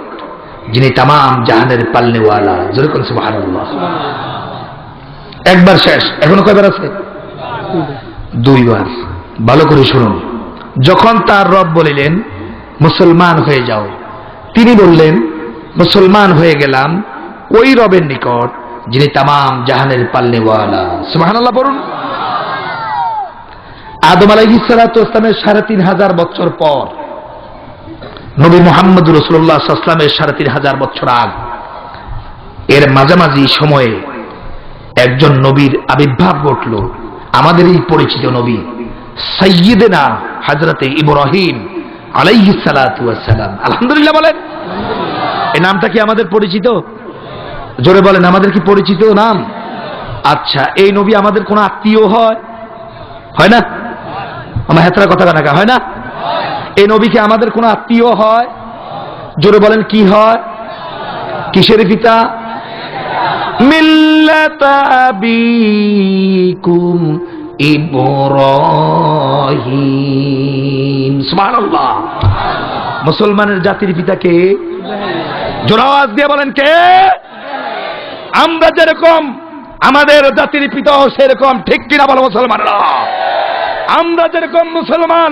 C: যিনি তামাম জাহানের পালনেওয়ালা। যেরকম সুবহানাল্লাহ। একবার শেষ, এখনো কয়বার আছে? দুইবার। ভালো করে শুনুন। যখন তার রব বলিলেন মুসলমান হয়ে যাও, তিনি বললেন মুসলমান হয়ে গেলাম ওই রবের নিকট যিনি তামাম জাহানের পালনেওয়ালা। সুবহানাল্লাহ পড়ুন। আদম আলাইহিস সালাতু ওয়াস সালামের ৩৫০০ বছর পর, নবী মুহাম্মদ রাসূলুল্লাহ সাল্লাল্লাহু আলাইহি ওয়াসাল্লামের ৩৫০০ বছর আগ, এর মাঝামাঝি সময়ে একজন নবীর আবির্ভাব ঘটল। আমাদের এই পরিচিত নবী সাইয়্যিদনা হযরতে ইব্রাহিম আলাইহিস সালাতু ওয়াস সালাম। আলহামদুলিল্লাহ বলেন। এই নামটা কি আমাদের পরিচিত? জোরে বলেন, আমাদের কি পরিচিত নাম? আচ্ছা, এই নবী আমাদের কোন আত্মীয় হয়? হয় না? আমার হেতরা কথা কাটা হয় না? এই নবী কি আমাদের কোন আত্মীয় হয়? জোরে বলেন, কি হয়? কিসের পিতা? মিল্লাতা আবিকুম ইব্রাহিম। সুবহানাল্লাহ। মুসলমানের জাতির পিতা কে? জোরে আওয়াজ দিয়ে বলেন কে? আমরা যেরকম আমাদের জাতির পিতা সেরকম, ঠিক কিনা বলো মুসলমানরা? আমরা যেরকম মুসলমান,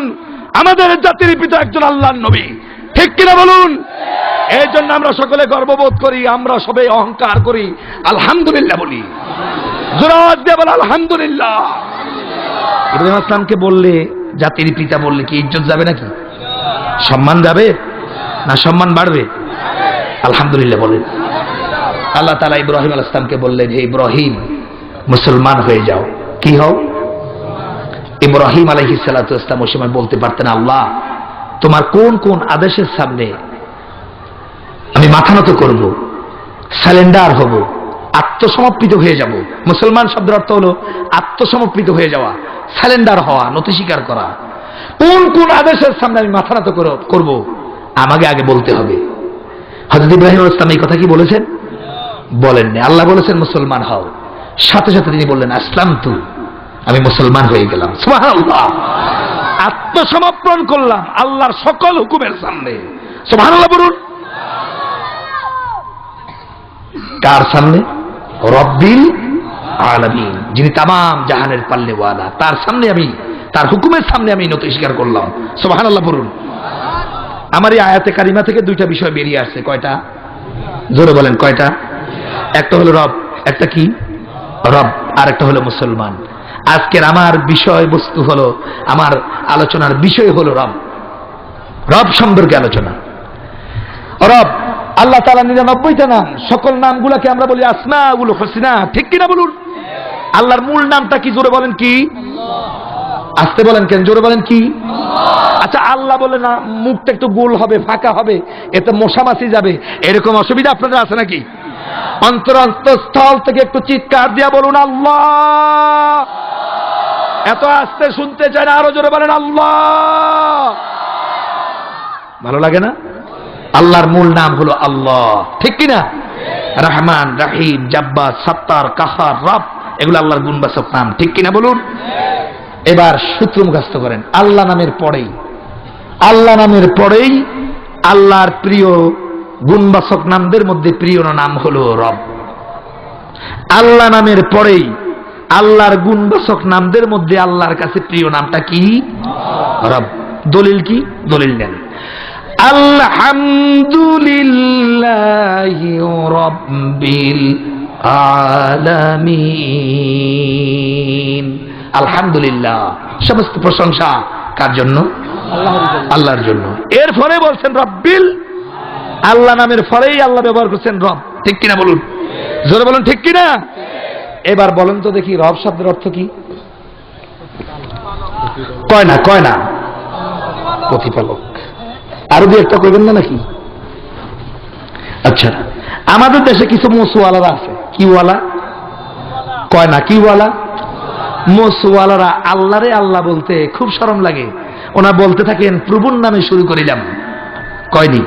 C: আমাদের জাতির পিতা একজন আল্লাহর নবী, ঠিক কিনা বলুন? এই জন্য আমরা সকলে গর্ববোধ করি, আমরা সবাই অহংকার করি, আলহামদুলিল্লাহ বলি। জোরে আওয়াজ দিয়ে বলো আলহামদুলিল্লাহ। ইব্রাহিম আসলামকে বললে, জাতির পিতা বললে কি ইজ্জত যাবে নাকি? সম্মান যাবে না সম্মান বাড়বে? আলহামদুলিল্লাহ বলেন। আল্লাহ তাআলা ইব্রাহিম আলাইহিস সালামকে বললেন, হে ইব্রাহিম মুসলমান হয়ে যাও। কি হও? ইব্রাহিম আলাইহিস সালাতু ওয়াস সালাম ওই সময় বলতে পারতেন, আল্লাহ তোমার কোন কোন আদেশের সামনে আমি মাথা নত করব, সারেন্ডার হব, আত্মসমর্পিত হয়ে যাব। মুসলমান শব্দের অর্থ হলো আত্মসমর্পিত হয়ে যাওয়া, সারেন্ডার হওয়া, নতি স্বীকার করা। কোন কোন আদেশের সামনে আমি মাথা নত করব আমাকে আগে বলতে হবে। হযরত ইব্রাহিম আলাইহিস সালাম এই কথা কি বলেছেন? বলেননি। আল্লাহ বলেছেন মুসলমান হও, সাথে সাথে তিনি বললেন আসলামতু, আমি মুসলমান হয়ে গেলাম। সুবহানাল্লাহ। আত্মসমর্পণ করলাম আল্লাহর সকল হুকুমের সামনে। সুবহানাল্লাহ বলুন। কার সামনে? রব্বিল আলামিন, যিনি তামাম জাহানের পালনেওয়ালা, তার সামনে আমি, তার হুকুমের সামনে আমি নতি স্বীকার করলাম। সুবহানাল্লাহ বলুন। আমার এই আয়াতে কারিমা থেকে দুইটা বিষয় বেরিয়ে আসছে। কয়টা? জোরে বলেন কয়টা? একটা হলো রব, একটা কি? রব, আর একটা হলো মুসলমান। আজকের আমার বিষয়বস্তু হলো, আমার আলোচনার বিষয় হলো রব। রব সম্পর্কে আলোচনা। রব আল্লাহ তাআলা 99টা নাম, সকল নামগুলোকে আমরা বলি আসমাউল হুসনা, ঠিক কিনা বলুন? আল্লাহর মূল নামটা কি? জোরে বলেন কি? আসতে বলেন কেন? জোরে বলেন কি? আচ্ছা, আল্লাহ বলে না মুখটা একটু গোল হবে, ফাঁকা হবে, এতে মশা মাছি যাবে, এরকম অসুবিধা আপনাদের আছে নাকি? অন্তরস্থল থেকে একটু চিৎকার দিয়া বলুন আল্লাহ। এত আস্তে শুনতে চায় না, আরো জোরে বলেন আল্লাহ। ভালো লাগে না? আল্লাহর মূল নাম হলো আল্লাহ, ঠিক কিনা? রহমান, রাহিম, জাব্বার, সাত্তার, কাহার, রব, এগুলো আল্লাহর গুণবাচক নাম, ঠিক কিনা বলুন? এবার সূত্র মুখস্থ করেন। আল্লাহ নামের পরেই আল্লাহর প্রিয় গুণবাচক নামদের মধ্যে প্রিয় নাম হলো রব। আল্লাহ নামের পরেই আল্লাহর গুণবাচক নামদের মধ্যে আল্লাহর কাছে প্রিয় নামটা কি? রব। দলিল কি? দলিল নেন। আলহামদুলিল্লাহি রাব্বিল আলামিন। আলহামদুলিল্লাহ, সমস্ত প্রশংসা কার জন্য? আল্লাহর জন্য। এর ফলে বলছেন রব্বিল, আল্লাহ নামের ফলেই আল্লাহ ব্যবহার করছেন রব, ঠিক কিনা বলুন? জোরে বলুন, ঠিক কিনা? এবার বলেন তো দেখি, রব শব্দের অর্থ কি? কয় না প্রতিপালক। আরো দু একটা কইবেন না নাকি? আচ্ছা, আমাদের দেশে কিছু মোসওয়ালারা আছে। কি ওয়ালা? কয় না কি ওয়ালা? মোসওয়ালারা আল্লাহরে আল্লাহ বলতে খুব শরম লাগে। ওনা বলতে থাকেন প্রভুর নামে শুরু করিলাম। কয়নি?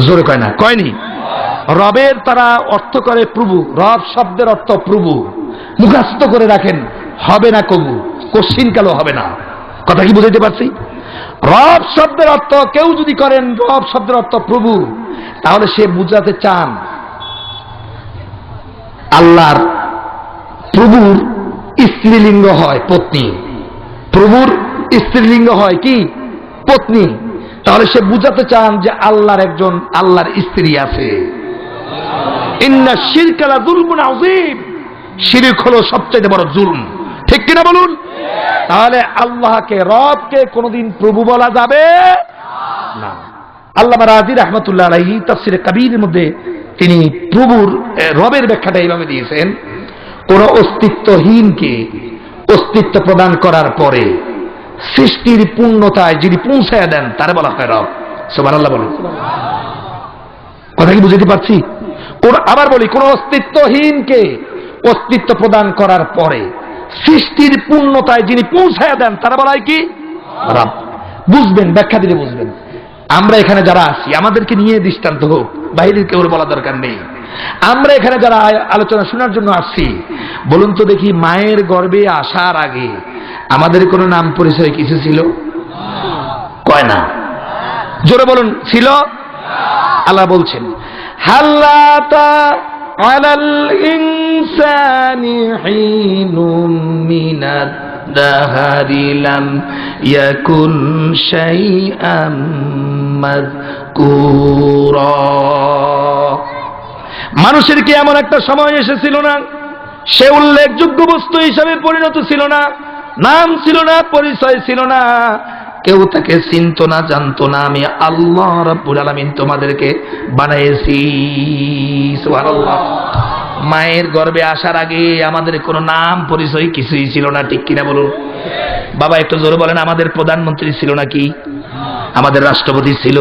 C: জোরে কয় না? কয়নি? রবের তারা অর্থ করে প্রভু। রব শব্দের অর্থ প্রভু। মুখস্থ করে রাখেন, হবে না কবু, কোশ্চিন কালো হবে না। কথা কি বুঝাইতে পারছি? রব শব্দের অর্থ কেউ যদি করেন রব শব্দের অর্থ প্রভু, তাহলে সে বুঝাতে চান আল্লাহর প্রভুর স্ত্রীলিঙ্গ হয় পত্নী, প্রভুর স্ত্রীলিঙ্গ হয় কি? পত্নী। তাহলে সে বুঝাতে চান যে আল্লাহর একজন আল্লাহর স্ত্রী আছে। ইন্না শিরকা লা যুলমুন আযীম, শিরক হলো সবচেয়ে বড় জুলম, ঠিক কিনা বলুন? তাহলে আল্লাহকে, রবকে কোনদিন প্রভু বলা যাবে না। আল্লামা রাজি রাহমাতুল্লাহ আলাইহি তাফসীরে কাবীরের মধ্যে তিনি প্রভুর রবের ব্যাখ্যাটা এইভাবে দিয়েছেন, কোন অস্তিত্বহীনকে অস্তিত্ব প্রদান করার পরে সৃষ্টির পূর্ণতায় যিনি পৌঁছায় দেন তারে বলা হয় রব। সুবহানাল্লাহ বলুন। কথা কি বুঝতে পারছি? আবার বলি, কোন অস্তিত্বহীনকে অস্তিত্ব প্রদান করার পরে সৃষ্টির পূর্ণতায় যিনি পৌঁছায় দেন তারা বলা হয় কি? রব। বুঝবেন, ব্যাখ্যা দিলে বুঝবেন। আমরা এখানে যারা আছি, আমাদেরকে নিয়ে দৃষ্টান্ত হোক, বাইরের কেউ বলা দরকার নেই। আমরা এখানে যারা আলোচনা শোনার জন্য আসছি, বলুন তো দেখি, মায়ের গর্ভে আসার আগে আমাদের কোনো নাম পরিচয় কিছু ছিল? কয় না? জোরে বলুন, ছিল? আল্লাহ বলছেন, হাল্লাতা আলাল ইনসানি হিনুম মিনাদ দাহরি লাম ইয়াকুন শাইআম মাযকুরা। মানুষের কি এমন একটা সময় এসেছিল না সে উল্লেখযোগ্য বস্তু হিসাবে পরিণত ছিল না, নাম ছিল না, পরিচয় ছিল না, কেউ তাকে চিনত না, জানতো না। আমি আল্লাহ রাব্বুল আলামিন তোমাদেরকে বানাইছি। সুবহানাল্লাহ। মায়ের গর্ভে আসার আগে আমাদের কোনো নাম পরিচয় কিছুই ছিল না, ঠিক কিনা বলুন? বাবা একটু জোরে বলেন। আমাদের প্রধানমন্ত্রী ছিল নাকি? আমাদের রাষ্ট্রপতি ছিল,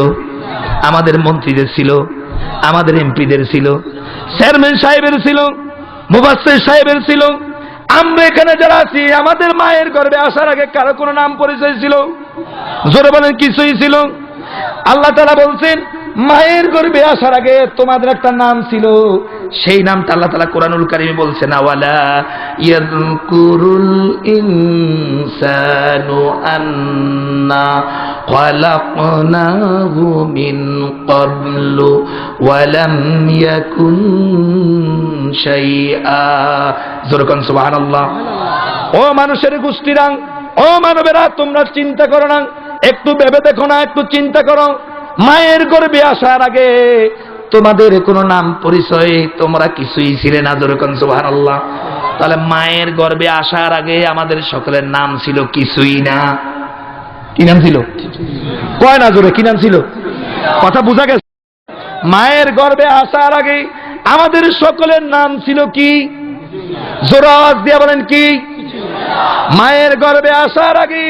C: আমাদের মন্ত্রীদের ছিল, আমাদের এমপিদের ছিল, চেয়ারম্যান সাহেবের ছিল, মুফাসসির সাহেবের ছিল। আমরা এখানে যারা আছি, আমাদের মায়ের গর্ভে আসার আগে কারো কোনো নাম পরিচয় ছিল? জোরে বলেন, কিছুই ছিল। আল্লাহ তাআলা বলছেন, মায়ের গর্ভে আসার আগে তোমাদের একটা নাম ছিল, সেই নামটা আল্লাহ তাআলা কোরআনুল কারীমে বলছেন, আওয়ালা ইয়াযকুরুল ইনসানু আন্না খালাকনাহু মিন ক্বাবলু ওয়া লাম ইয়াকুন শাইআ। জোরে কোন সুবহানাল্লাহ। ও মানুষের গোষ্ঠীরা, ও মানবেরা, তোমরা চিন্তা করো না, একটু ভেবে দেখো না, একটু চিন্তা করো। মায়ের গর্ভে আসার আগে তোমাদের কোনো নাম পরিচয় তোমরা কিছুই ছিলে না। জোরে কোন সুবহানাল্লাহ। তাহলে মায়ের গর্ভে আসার আগে আমাদের সকলের নাম ছিল কিছুই না। কি নাম ছিল? কয় না জোরে, কি নাম ছিল? কথা বোঝা গেছে? মায়ের গর্ভে আসার আগে আমাদের সকলের নাম ছিল কি? জোরে আওয়াজ দিয়ে বলেন কি? মায়ের গর্ভে আসার আগে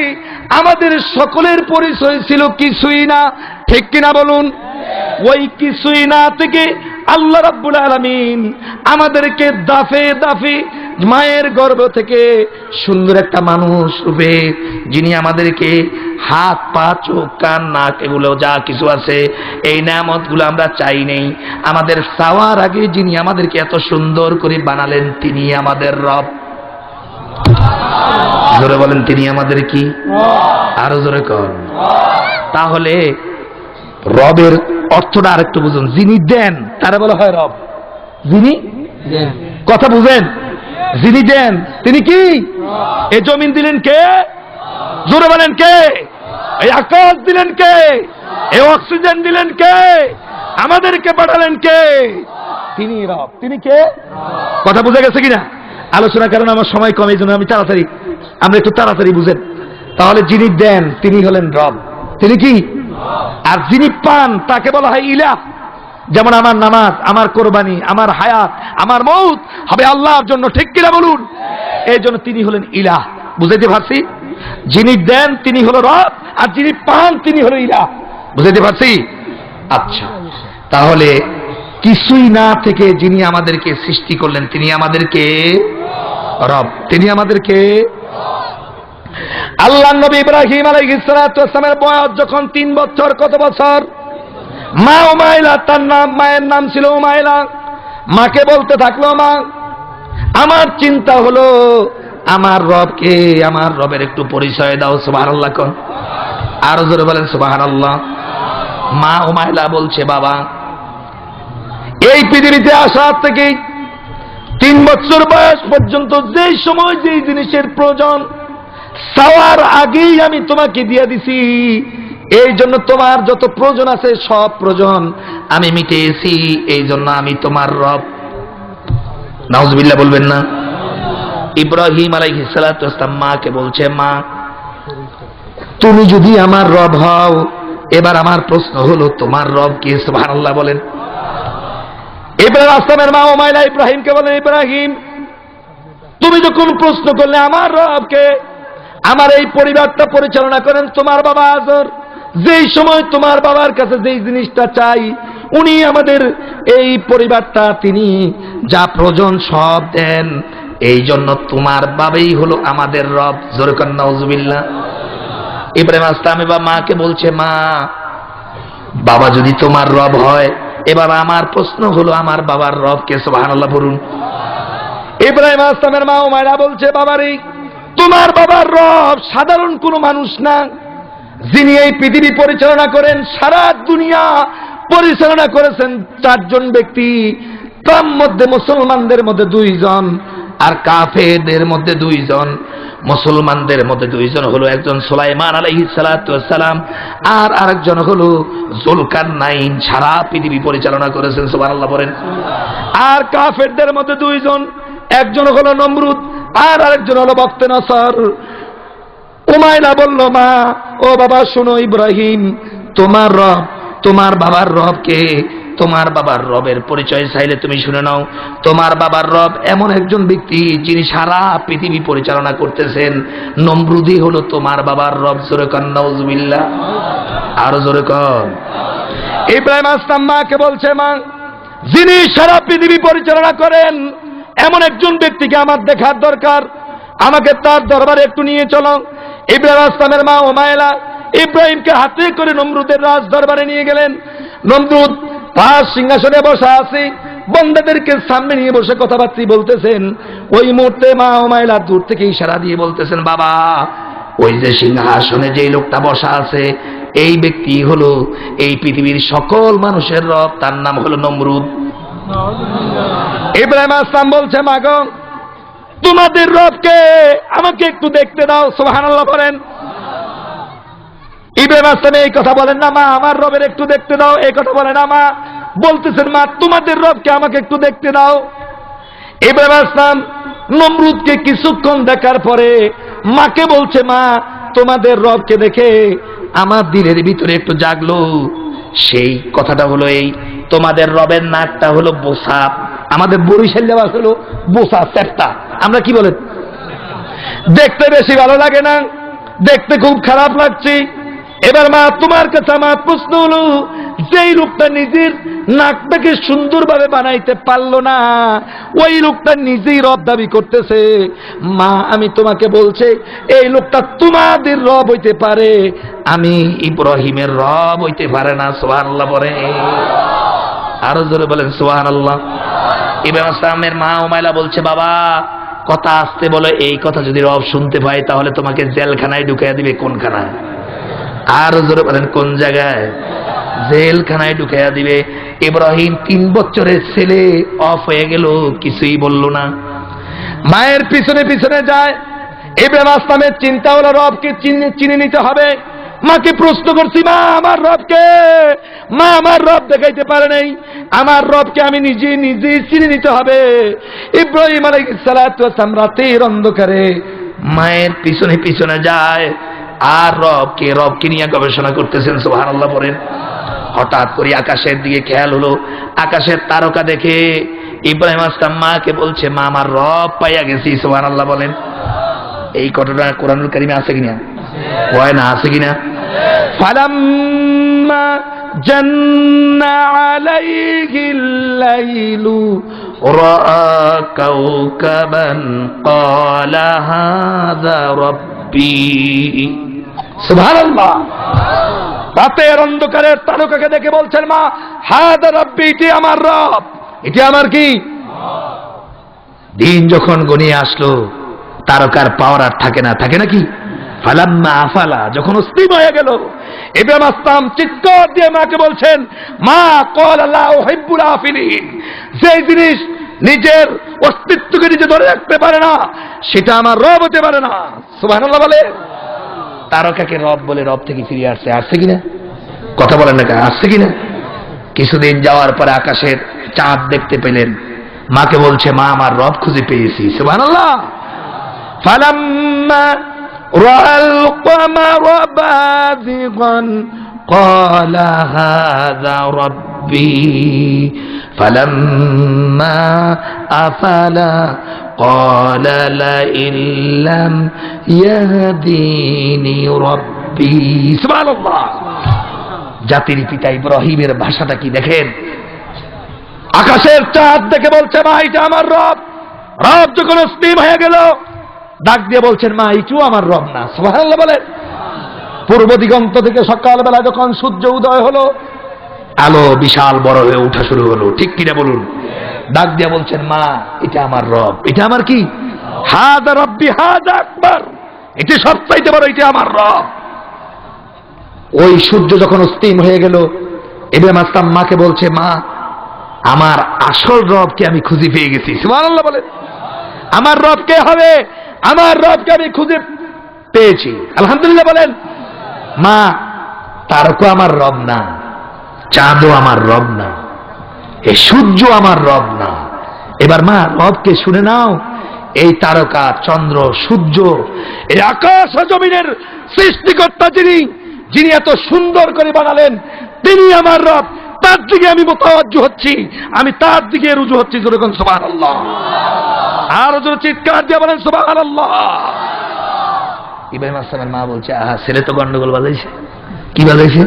C: আমাদের সকলের পরিচয় ছিল কিছুই না, ঠিক কিনা বলুন? ওই কিছুই না থেকে আল্লাহ রাব্বুল আলামিন আমাদেরকে দাফে দাফে মায়ের গর্ভ থেকে সুন্দর একটা মানুষ রূপে যিনি আমাদেরকে হাত পা চোখ কান নাক এগুলো যা কিছু আছে এই নেয়ামতগুলো আমরা চাই নেই, আমাদের চাওয়ার আগে যিনি আমাদেরকে এত সুন্দর করে বানালেন তিনি আমাদের রব। জোরে বলেন তিনি আমাদের কি? আরো জোরে কর। তাহলে রবের অর্থটা আরেকটু বুঝুন। যিনি দেন তারা বলা হয় রব। যিনি কথা বুঝেন, যিনি দেন তিনি কি? এই জমিন দিলেন কে? জোরে বলেন কে? এই আকাশ দিলেন কে? এই অক্সিজেন দিলেন কে? আমাদেরকে পাঠালেন কে? তিনি রব। তিনি কে? কথা বুঝে গেছে কিনা? আলোচনা কারণ আমার সময় কম, এই জন্য আমি আমরা একটু তাড়াতাড়ি বুঝেন। তাহলে যিনি দেন তিনি হলেন রব। তিনি কি? আর যিনি পান তাকে বলা হয় ইলাহ। যেমন আমার নামাজ, আমার কোরবানি, আমার হায়াত, আমার মউত হবে আল্লাহর জন্য, ঠিক কিনা বলুন? এই জন্য তিনি হলেন ইলাহ। বুঝাইতে পারছি? যিনি দেন তিনি হলো রব, আর যিনি পান তিনি হলো ইলাহ। বুঝাইতে পারছি? আচ্ছা, তাহলে কিছুই না থেকে যিনি আমাদেরকে সৃষ্টি করলেন তিনি আমাদেরকে রব। তিনি আমাদেরকে আল্লাহ নবী ইব্রাহিম আলাইহিস সালাতু ওয়াস সালামের বয়স যখন 3 বছর, কত বছর? মা উমাইলা, তার নাম, মায়ের নাম ছিল উমাইলা। মাকে বলতে থাকলো, মা আমার চিন্তা হলো আমার রবকে, আমার রবের একটু পরিচয় দাও। সুবহানাল্লাহ কোন? আরো জোরে বলেন সুবহানাল্লাহ। মা উমাইলা বলছে, বাবা এই পৃথিবীতে আসা থেকে 3 বছর বয়স পর্যন্ত যেই সময় যেই জিনিসের প্রয়োজন চাওয়ার আগেই আমি তোমাকে দিয়ে দিছি, এই জন্য তোমার যত প্রয়োজন আছে সব প্রয়োজন আমি মিটিয়েছি, এই জন্য আমি তোমার রব। নাউজুবিল্লাহ বলবেন না? ইব্রাহিম আলাইহিস সালাতু ওয়াস সালাম মাকে বলছে, মা তুমি যদি আমার রব হও, এবার আমার প্রশ্ন হলো তোমার রব কে? সুবহানাল্লাহ বলেন। ইব্রাহিম আসলামের মা উমাইলা ইব্রাহিমকে বলেন, ইব্রাহিম তুমি যখন প্রশ্ন করলে আমার রবকে, আমার এই পরিবারটা পরিচালনা করেন তোমার বাবা আজর, যেই সময় তোমার বাবার কাছে যেই জিনিসটা চাই উনি আমাদের এই পরিবারটা তিনি যা প্রয়োজন সব দেন, এই জন্য তোমার বাবাই হলো আমাদের রব। জোরে কর নাউজুবিল্লাহ। ইব্রাহিম আসলাম এবার মাকে বলছে, মা বাবা যদি তোমার রব হয়, এবার আমার প্রশ্ন হলো আমার বাবার রব কে? সুবহানাল্লাহ বলুন। ইব্রাহিম আসলামের মা উমাইরা বলছে, বাবারে তোমার বাবার রব সাধারণ কোনো মানুষ না, যিনি এই পৃথিবী পরিচালনা করেন, সারা দুনিয়া পরিচালনা করেছেন 4 জন ব্যক্তি, তার মধ্যে মুসলমানদের মধ্যে 2 জন আর কাফেরদের মধ্যে 2 জন। মুসলমানদের মধ্যে 2 জন হলো একজন সুলাইমান আলাইহিস সালাতু ওয়াস সালাম, আর আরেকজন হলো যুলকারনাইন, সারা পৃথিবী পরিচালনা করেছেন। সুবহানাল্লাহ বলেন। আর কাফেরদের মধ্যে 2 জন, একজন হলো নমরুদ আর আরেকজন হলো বখতে নসর। উমাইলা বলল, মা ও বাবা শোনো, ইব্রাহিম তোমার রব, তোমার বাবার রব কে? তোমার বাবার রবের পরিচয় চাইলে তুমি শুনে নাও। তোমার বাবার রব এমন একজন ব্যক্তি যিনি সারা পৃথিবী পরিচালনা করতেছেন। নমরুদই হলো তোমার বাবার রব। জোরে কর নাউজুবিল্লাহ। আরো জোরে কর। ইব্রাহিম আসলাম মাকে বলছে, মা যিনি সারা পৃথিবী পরিচালনা করেন এমন একজন ব্যক্তিকে আমার দেখার দরকার, আমাকে তার দরবারে একটু নিয়ে চলো। ইব্রাহিম আসলামের মা উমাইলা ইব্রাহিমকে হাতে করে নমরুদের রাজ দরবারে নিয়ে গেলেন। নমরুদ তার সিংহাসনে বসা আছে, বন্দাদেরকে সামনে নিয়ে বসে কথাবার্তা বলতেছেন। ওই মুহূর্তে মা উমাইলা দূর থেকে ইশারা দিয়ে বলতেছেন, বাবা ওই যে সিংহাসনে যে লোকটা বসা আছে এই ব্যক্তি হলো এই পৃথিবীর সকল মানুষের রব, তার নাম হলো নমরুদ। ইব্রাহিম আসলাম বলছে, মা গো তোমাদের রবকে আমাকে একটু দেখতে দাও। সুবহানাল্লাহ বলেন। ইব্রাহিম আসলাম এই কথা বলেন না, মা আমার রবের একটু দেখতে দাও, এই কথা বলে না, মা বলতেছেন, মা তোমাদের রবকে আমাকে একটু দেখতে দাও। ইব্রাহিম আসলাম নমরুদকে কিছুক্ষণ দেখার পরে মাকে বলছে, মা তোমাদের রবকে দেখে আমার দিলের ভিতরে একটু জাগলো। সেই কথাটা হলো এই, তোমাদের রবের নাকটা হলো বোসা, আমাদের বরিশাল যাওয়া হলো বোসা চেপ্টা, আমরা কি বলেন, দেখতে বেশি ভালো লাগে না, দেখতে খুব খারাপ লাগছে। এবার মা তোমার কাছে আমার প্রশ্ন হলো, যেই লোকটা নিজের নাকটাকে সুন্দরভাবে বানাইতে পারলো না, ওই লোকটা নিজেই রব দাবি করতেছে। মা আমি তোমাকে বলছে এই লোকটা তোমাদের রব হইতে পারে, আমি ইব্রাহিমের রব হইতে পারে না। সুবহানাল্লাহ বলে, আরো জোরে বলেন সুবহানাল্লাহ। ইব্রাহিম আসলামের মা উমাইলা বলছে, বাবা কথা আসতে বলো, এই কথা যদি রব শুনতে পায় তাহলে তোমাকে জেলখানায় ঢুকাইয়া দিবে। কোনখানায়? আরো জোরে বলেন কোন জায়গায়? জেলখানায় ঢুকাইয়া দিবে। ইব্রাহিম 3 বছরের ছেলে অফ হয়ে গেল, কিছুই বলল না। মায়ের পিছনে পিছনে যায়। ইব্রাহিম আসলামের চিন্তা হলো রবকে চিনে নিতে হবে। মাকে প্রশ্ন করছি, মা আমার রবকে? মা আমার রব দেখাইতে পারে নাই, আমার রবকে আমি নিজে চিনে নিতে হবে। ইব্রাহিম আলাইহিস সালাতু ওয়াস সালাম রাতের অন্ধকারে মায়ের পিছনে পিছনে যায় আর রবকে নিয়ে গবেষণা করতেছেন। সুবহানাল্লাহ বলেন। হঠাৎ করে আকাশের দিকে খেয়াল হলো, আকাশের তারকা দেখে ইব্রাহিম আসলাম মাকে বলছে, মা আমার রব পাইয়া গেছি। সুবহানাল্লাহ বলেন। এই ঘটনা কোরআনুল কারীমে আছে কিনা? হয় না? আছে কিনা? ফালাম্মা জান্না আলাইহিল লাইলু রাআ কাওকাবান ক্বালা হাযা রাব্বি। সুবহানাল্লাহ। রাতের অন্ধকারের তারকাকে দেখে বলছেন মা, হাযা রাব্বি, এটি আমার রব, এটি আমার কি? দিন যখন গনিয়ে আসলো, তারকার পাওয়ার আর থাকে না, থাকে নাকি? ফালাম্মা আফালা, যখন অস্থির হয়ে গেল, ইব্রাহিম আসলাম চিৎকার দিয়ে মাকে বলছেন, মা ক্বালা লা উহিব্বুল আফিলিন, যে জিনিস নিজের অস্তিত্বকে নিজে ধরে রাখতে পারে না সেটা আমার রব হতে পারে না। সুবহানাল্লাহ বলে। তারকাকে রব বলে রব থেকে ফিরে আসছে কিনা? কথা বলেন না, আসছে কিনা? কিছুদিন যাওয়ার পরে আকাশের চাঁদ দেখতে পেলেন, মাকে বলছে, মা আমার রব খুঁজে পেয়েছি। সুবহানাল্লাহ। ফালাম্মা রাআল কমারা বাযিগান ক্বালা হাযা রাব্বি ফালাম্মা আফালা ক্বালা লাইন লাম ইয়াহদিনি রাব্বি। সুবহানাল্লাহ। জাতির পিতা ইব্রাহিমের ভাষাটা কি দেখেন? আকাশের চাঁদ দেখে বলছে, মা এটা আমার রব। রব যখন অস্থির হয়ে গেল, ডাক দিয়ে বলছেন, মা এটিও আমার রব না। সুবহানাল্লাহ বলেন। পূর্ব দিগন্ত থেকে সকালবেলা যখন সূর্য উদয় হলো, আলো বিশাল বড় হয়ে ওঠা শুরু হলো, ঠিক কিনা বলুন? ডাক দিয়ে বলছেন, মা এটা আমার রব, এটা আমার কি? হাযা রাব্বি হাযা আকবার, এটি সবচাইতে বড়, এটা আমার রব। ওই সূর্য যখন অস্তিম হয়ে গেল, ইব্রাহিম আসলাম মাকে বলছে, মা আমার আসল রবকে আমি খুঁজে পেয়ে গেছি। সুবহানাল্লাহ বলেন। আমার রব কে হবে? আমার রবকে আমি খুঁজে পেয়েছি, আলহামদুলিল্লাহ বলেন। মা তারকা আমার রব না, চাঁদও আমার রব না, এই সূর্য আমার রব না। এবার মা রবকে শুনে নাও, এই তারকা, চন্দ্র, সূর্য, এই আকাশ জমিনের সৃষ্টিকর্তা যিনি এত সুন্দর করে বানালেন, তিনি আমার রব। তার দিকে আমি মুতাওয়াজ্জু হচ্ছি, আমি তার দিকে রুজু হচ্ছি। যেরকম সুবহানাল্লাহ। আর জোরে চিৎকার দিয়ে বলেন সুবহানাল্লাহ। ইব্রাহিম আসলামের মা বলছে, আহা ছেলে তো গন্ডগোল বাজাইছে। কি বাজাইছে?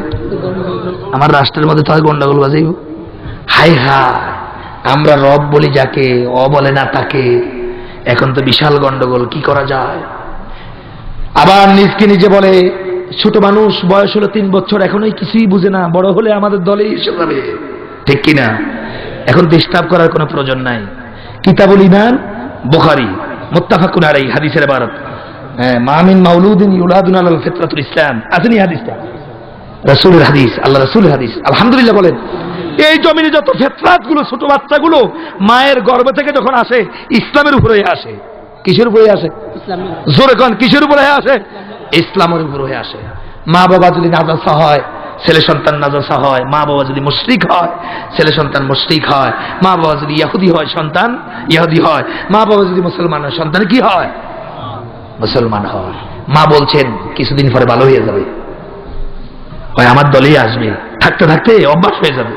C: আমার রাষ্ট্রের মধ্যে তো গন্ডগোল বাজাইব। হাই হাই, আমরা রব বলি যাকে, অ বলে না তাকে। এখন তো বিশাল গন্ডগোল, কি করা যায়? আবার নিজকে নিজে বলে, ছোট মানুষ, বয়স হলো 3 বছর, এখনোই কিছুই বুঝে না, বড় হলে আমাদের দলেই এসে যাবে, ঠিক কিনা? এখন ডিস্টার্ব করার কোনো প্রয়োজন নাই। কিতাবুল ঈমান বুখারী মুত্তাফাকুন আলাইহি, হাদিসের ইবারত, মা মিন মাউলুদিন ইউলাদু আলাল ফিতরাতুল ইসলাম, আসেনি হাদিসটা? রাসূলের হাদিস, আল্লাহ রাসূলের হাদিস। আলহামদুলিল্লাহ বলেন। এই জমিনে যত ফিতরাতগুলো, ছোট বাচ্চাগুলো মায়ের গর্ভ থেকে যখন আসে, ইসলামের উপরে আসে। কিসের উপরে আসে? জোরে কোন, কিসের উপরে আসে? ইসলামের উপরে আসে। মা বাবা যদি নাজাসা হয়, ছেলে সন্তান নাজাসা হয়। মা বাবা যদি মুশরিক হয়, ছেলে সন্তান মুশরিক হয়। মা বাবা যদি ইহুদি হয়, সন্তান ইহুদি হয়। মা বাবা যদি মুসলমান হয়, সন্তান কি হয়? মুসলমান হয়। মা বলছেন কিছুদিন পরে ভালো হয়ে যাবে, হয় আমার দলেই আসবে, থাকতে থাকতে অভ্যাস হয়ে যাবে।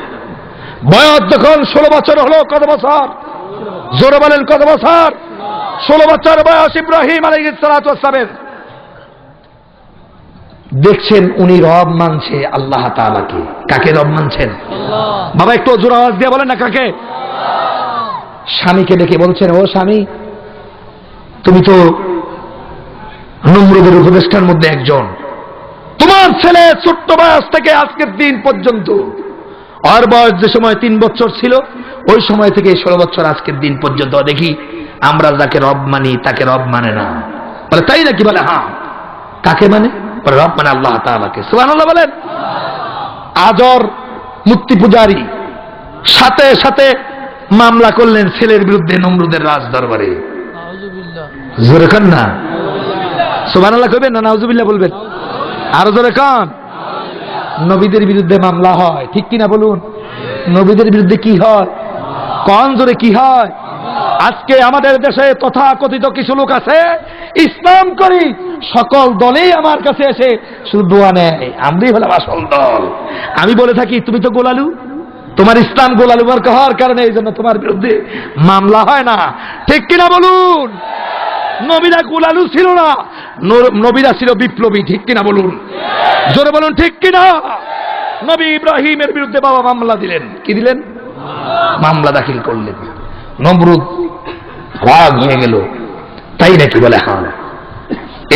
C: বয়স যখন 16 বছর হলো, কত বছর? জোরে বলেন কত বছর? 16 বছর বয়স ইব্রাহিম আলাইহিস সালাতু ওয়াস সালামের। দেখছেন উনি রব মানছে আল্লাহ তাআলাকে। কাকে রব মানছেন? বাবা একটু জোর আওয়াজ দিয়ে বলেন না কাকে? স্বামীকে ডেকে বলছেন, ও স্বামী, তুমি তো নমরুদের উপদেষ্টার মধ্যে একজন, তোমার ছেলে ছোট্ট বয়স থেকে আজকের দিন পর্যন্ত, আর বয়স যে সময় 3 বছর ছিল ওই সময় থেকে 16 বছর আজকের দিন পর্যন্ত দেখি আমরা যাকে রব মানি তাকে রব মানে না। বলে তাই নাকি? বলে হ্যাঁ। কাকে মানে? বলে রব মানে আল্লাহ তাআলাকে। সুবহানাল্লাহ বলেন। আজর মূর্তি পূজারী সাথে সাথে মামলা করলেন ছেলের বিরুদ্ধে নমরুদের রাজ দরবারে। জোরে কান না সুবহানাল্লাহ কইবেন না নাউজুবিল্লাহ বলবেন? আরো জোরে কান। নবীদের বিরুদ্ধে মামলা হয়, ঠিক কিনা বলুন? নবীদের বিরুদ্ধে কি হয়? কোন জোরে কি হয়? আজকে আমাদের দেশে তথাকথিত কিছু লোক আছে, ইসলাম করি সকল দলেই আমার কাছে এসে শুধু দোয়া নেয়, আমরাই হলাম আসল দল। আমি বলে থাকি তুমি তো গোলালু, তোমার ইসলাম গোলালু মার্কা হওয়ার কারণে এই জন্য তোমার বিরুদ্ধে মামলা হয় না, ঠিক কিনা বলুন? নবীরা গোলালু ছিল না, নবীরা ছিল বিপ্লবী, ঠিক কিনা বলুন? জোরে বলুন ঠিক কিনা? নবী ইব্রাহিমের বিরুদ্ধে বাবা মামলা দিলেন। কি দিলেন? মামলা দাখিল করলেন। নমরুদ রাগ হয়ে গেল, তাই নাকি? বলে হ্যাঁ।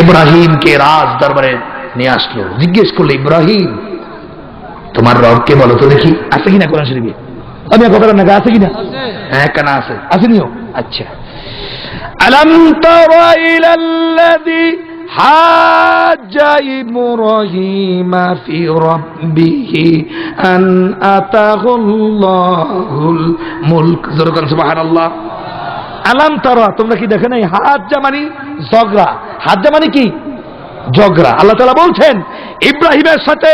C: ইব্রাহিমকে রাজ দরবারে নিয়ে আসলো, জিজ্ঞেস করলো, ইব্রাহিম তোমার রবকে বলো তো দেখি। আছে কিনা কোরআন শরীফে? আমি কথা না, আছে কিনা? হ্যাঁ কেন আছে? আসেনিও? আচ্ছা। আলাম তারা ইলাল্লাযী হাজ্জা ইব্রাহিমা ফি রাব্বিহি আন আতাহুল্লাহুল মুলক। জোরকান সুবহানাল্লাহ। আলাম তারা, তোমরা কি দেখো নাই? হাজ্জা মানে ঝগড়া, হাজ্জা মানে কি? ঝগড়া। আল্লাহ তাআলা বলছেন ইব্রাহিমের সাথে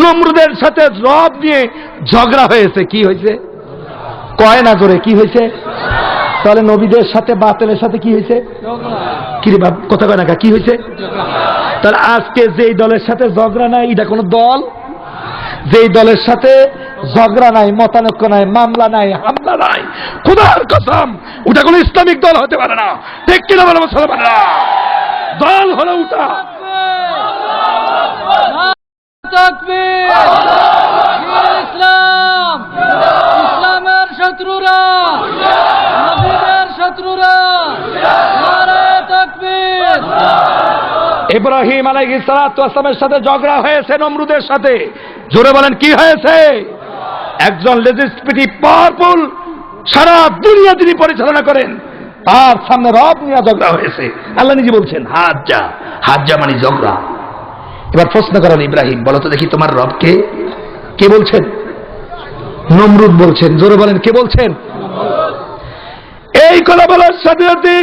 C: নমরুদের সাথে রব নিয়ে ঝগড়া হয়েছে। কি হয়েছে? কয় না করে কি হয়েছে? তাহলে নবীদের সাথে বাতিলের সাথে কি হয়েছে? কি রে বাপ, কথা কয় না, কি হয়েছে? তাহলে আজকে যেই দলের সাথে ঝগড়া নাই এটা কোন দল? যেই দলের সাথে ঝগড়া নাই, মতানৈক্য নাই, মামলা নাই, হামলা নাই, খোদার কসম ওটা কোন ইসলামিক দল হতে পারে না, ঠিক কিনা বলো মুসলমানরা? দল হলো ওটা।
A: তাকবীর! ইসলাম, ইসলামের শত্রুরা, নবীদের শত্রুরা, নারে তাকবীর!
C: ইব্রাহিম আলাইহিস সালাতু ওয়াস সালামের সাথে ঝগড়া হয়েছে নমরুদের সাথে। জোরে বলেন কি হয়েছে? একজন লেজিসলেটিভ পাওয়ারফুল, সারা দুনিয়া তিনি পরিচালনা করেন, তার সামনে রব নিয়ে ঝগড়া হয়েছে। আল্লাহ নিজে বলছেন হাজ্জা, হাজ্জা মানে ঝগড়া। এবার প্রশ্ন করেন ইব্রাহিম, বলো তো দেখি তোমার রবকে? কে বলছেন? নমরুদ বলছেন। জোরে বলেন কে বলছেন? এই কথা বলার সাথে সাথে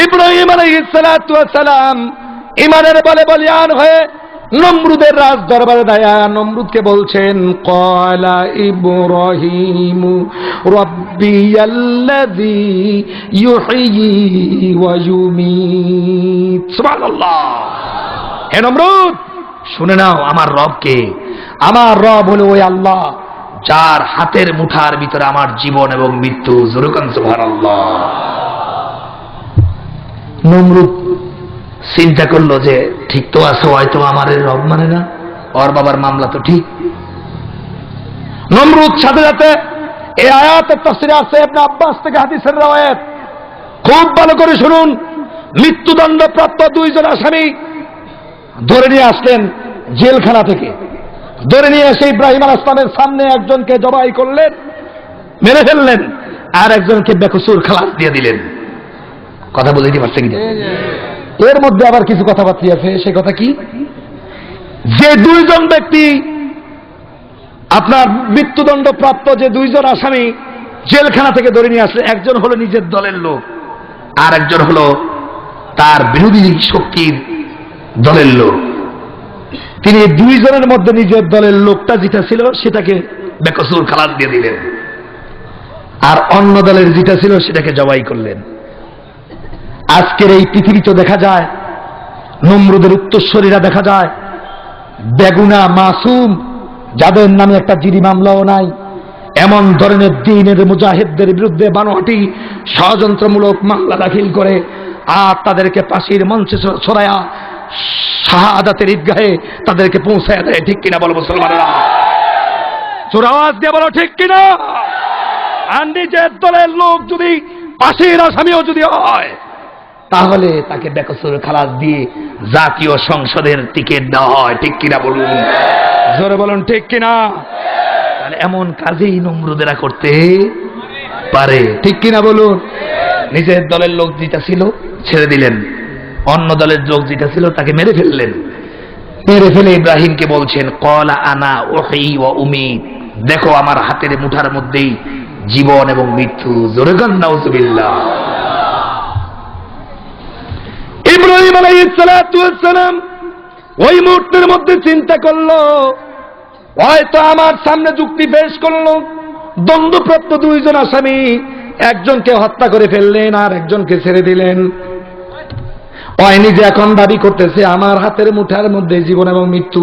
C: ইব্রাহিম আলাইহিস সালাতু ওয়াস সালাম ইমানের বলে বলিয়ান হয়ে নমরুদের রাজ দরবারে দাঁড়া নমরুদকে বলছেন, ক্বালা ইব্রাহিমু রাব্বিয়াল্লাযী ইউহয়ী ওয়া ইউমীত। সুবহানাল্লাহ। হে নমরুদ, শুনে নাও আমার রবকে। আমার রব হলো ওই আল্লাহ যার হাতের মুঠার ভিতরে আমার জীবন এবং মৃত্যু। জোরকান সুবহানাল্লাহ। নমরুদ চিন্তা করলো যে ঠিক তো আছে, হয়তো আমার রব মানে না, ওর বাবার মামলা তো ঠিক। নমরুদ সাথে সাথে এই আয়াতের তাফসীরে আছে ইবনে আব্বাস থেকে হাদিসের রওয়ায়াত, খুব ভালো করে শুনুন। মৃত্যুদণ্ড প্রাপ্ত 2 জন আসামি ধরে নিয়ে আসলেন জেলখানা থেকে। ধরে নিয়ে এসে ইব্রাহিম আলাইহিস সালামের সামনে একজনকে জবাই করলেন, মেরে ফেললেন, আর একজনকে বেকসুর খালাস দিয়ে দিলেন। কথা বুঝতে পারছেন কি? এর মধ্যে আবার কিছু কথাবার্তা আছে। সে কথা কি? যে 2 জন ব্যক্তি আপনার মৃত্যুদণ্ড প্রাপ্ত, যে 2 জন আসামি জেলখানা থেকে ধরে নিয়ে আসলেন, একজন হলো নিজের দলের লোক, আর একজন হলো তার বিরোধী শক্তির দলের লোক। তিনি 2 জনের মধ্যে নিজের দলের লোকটা যেটা ছিল সেটাকে বেকসুর খালাস দিয়ে দিলেন, আর অন্য দলের যেটা ছিল সেটাকে জবাই করলেন। আজকের এই পৃথিবীতে দেখা যায় নমরুদের উত্তরসূরিরা দেখা যায় বেগুনা মাসুম, যাদের নামে একটা জিডি মামলাও নাই, এমন ধরনের দ্বীনের মুজাহিদদের বিরুদ্ধে বানোয়াটি ষড়যন্ত্রমূলক মামলা দাখিল করে আর তাদেরকে ফাঁসির মঞ্চে ছড়ায়া শাহাদাতের ঈদগাহে তাদেরকে পৌঁছায় দেয়। ঠিক কিনা বলো মুসলমানেরা? জোরে আওয়াজ দিয়ে বলো ঠিক কিনা? আর নিজের দলের লোক যদি ফাঁসির আসামিও যদি হয়, তাহলে তাকে বেকসুর খালাস দিয়ে জাতীয় সংসদের টিকিট দেওয়া হয়। ঠিক কিনা বলুন? জোরে বলুন ঠিক কিনা? তাহলে এমন কাজেই নমরুদেরা করতে পারে। ঠিক কিনা বলুন? নিজের দলের লোক যেটা ছিল ছেড়ে দিলেন, অন্য দলের লোক যেটা ছিল তাকে মেরে ফেললেন। মেরে ফেলে ইব্রাহিমকে বলছেন, ক্বালা আনা উহয়ী ওয়া উমীত, দেখো আমার হাতের মুঠার মধ্যেই জীবন এবং মৃত্যু। জোরে গান নাউযুবিল্লাহ। ইব্রাহিম আলাইহিস সালাতু ওয়াস সালাম ওই মুহূর্তের মধ্যে চিন্তা করলো, হয়তো আমার সামনে যুক্তি পেশ করলো, দ্বন্দ্বপ্রাপ্ত দুইজন আসামি, একজনকে হত্যা করে ফেললেন আর একজনকে ছেড়ে দিলেন। ওই নিজে এখন দাবি করতেছে আমার হাতের মুঠার মধ্যে জীবন এবং মৃত্যু।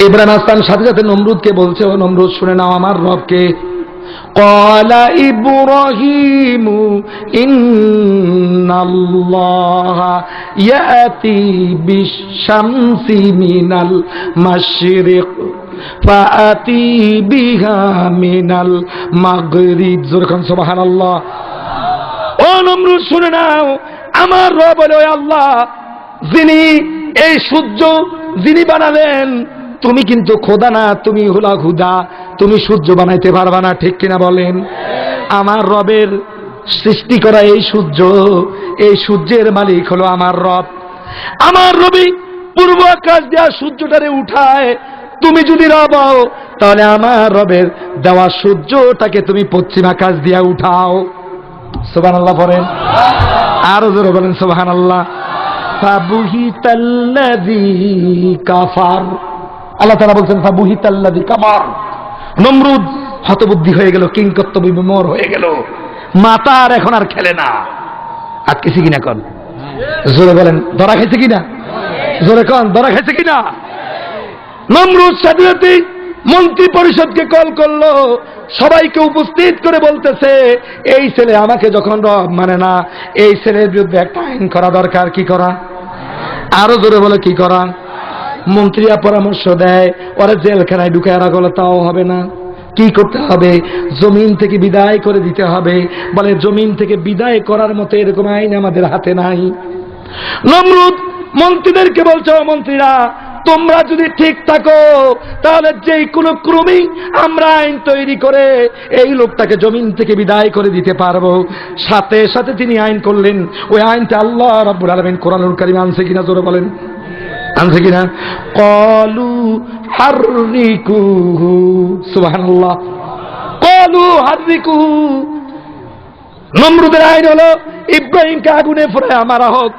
C: ইব্রাহিম আসলাম সাথে সাথে নমরুদকে বলছে, ও নমরুদ শুনে নাও আমার রবকে। ক্বালা ইব্রাহিমু ইন্নাল্লাহা ইয়াতি বিশ-শামসি মিনাল মাশরিক ফাআতি বিহা মিনাল মাগরিব। যখন সুবহানাল্লাহ। ও নমরুদ শুনে নাও, আমার রব হলো আল্লাহ, যিনি এই সূর্য যিনি বানালেন। তুমি কিন্তু খোদা না, তুমি হলা খুদা, তুমি সূর্য বানাইতে পারবা না। ঠিক কিনা বলেন? আমার রবের সৃষ্টি করা এই সূর্য, এই সূর্যের মালিক হলো আমার রব। আমার রবি পূর্ব আকাশ দেওয়া সূর্যটারে উঠায়, তুমি যদি রব হও তাহলে আমার রবের দেওয়া সূর্যটাকে তুমি পশ্চিম আকাশ দিয়া উঠাও। সুবহানাল্লাহ পড়েন, আরো জোরে বলেন সুবহানাল্লাহ। ফাবুহিতাল্লাযী কাফার, আল্লাহ তাআলা বলছেন ফাবুহিতাল্লাযী কাফার। নমরুদ হতবুদ্ধি হয়ে গেল, কিংকর্ত বিমূঢ় হয়ে গেল, মাথা আর এখন আর খেলে না। আটকেছি কিনা কোন? জোরে বলেন, ধরা খাইছে কিনা? জোরে কোন, ধরা খাইছে কিনা? নমরুদ সাথে সাথে মন্ত্রী পরিষদকে কল করলো, সবাইকে উপস্থিত করে বলতেছে, এই ছেলে আমাকে যখন রব মানে না, এই ছেলের বিরুদ্ধে একটা আইন করা দরকার। কি করা? আরো জোরে বলে কি করা? মন্ত্রীরা পরামর্শ দেয়, ওরা জেলখানায় ঢুকায় রাখা হলে তাও হবে না। কি করতে হবে? জমিন থেকে বিদায় করে দিতে হবে। বলে জমিন থেকে বিদায় করার মতো এরকম আইন আমাদের হাতে নাই। নমরুদ মন্ত্রীদেরকে বলছো, মন্ত্রীরা তোমরা যদি ঠিক থাকো তাহলে যেই কোনো ক্রমেই আমরা আইন তৈরি করে এই লোকটাকে জমিন থেকে বিদায় করে দিতে পারবো। সাথে সাথে তিনি আইন করলেন। ওই আইনটা আল্লাহ রাব্বুল আলামিন কোরআনুল কারীমে আনছে কিনা জোরে বলেন? আনছে কিনা? ক্বালু হাররিকুহু, সুবহানাল্লাহ, ক্বালু হাররিকুহু। নমরুদের আইন হলো ইব্রাহিমকে আগুনে পোড়ায়া মারা হোক,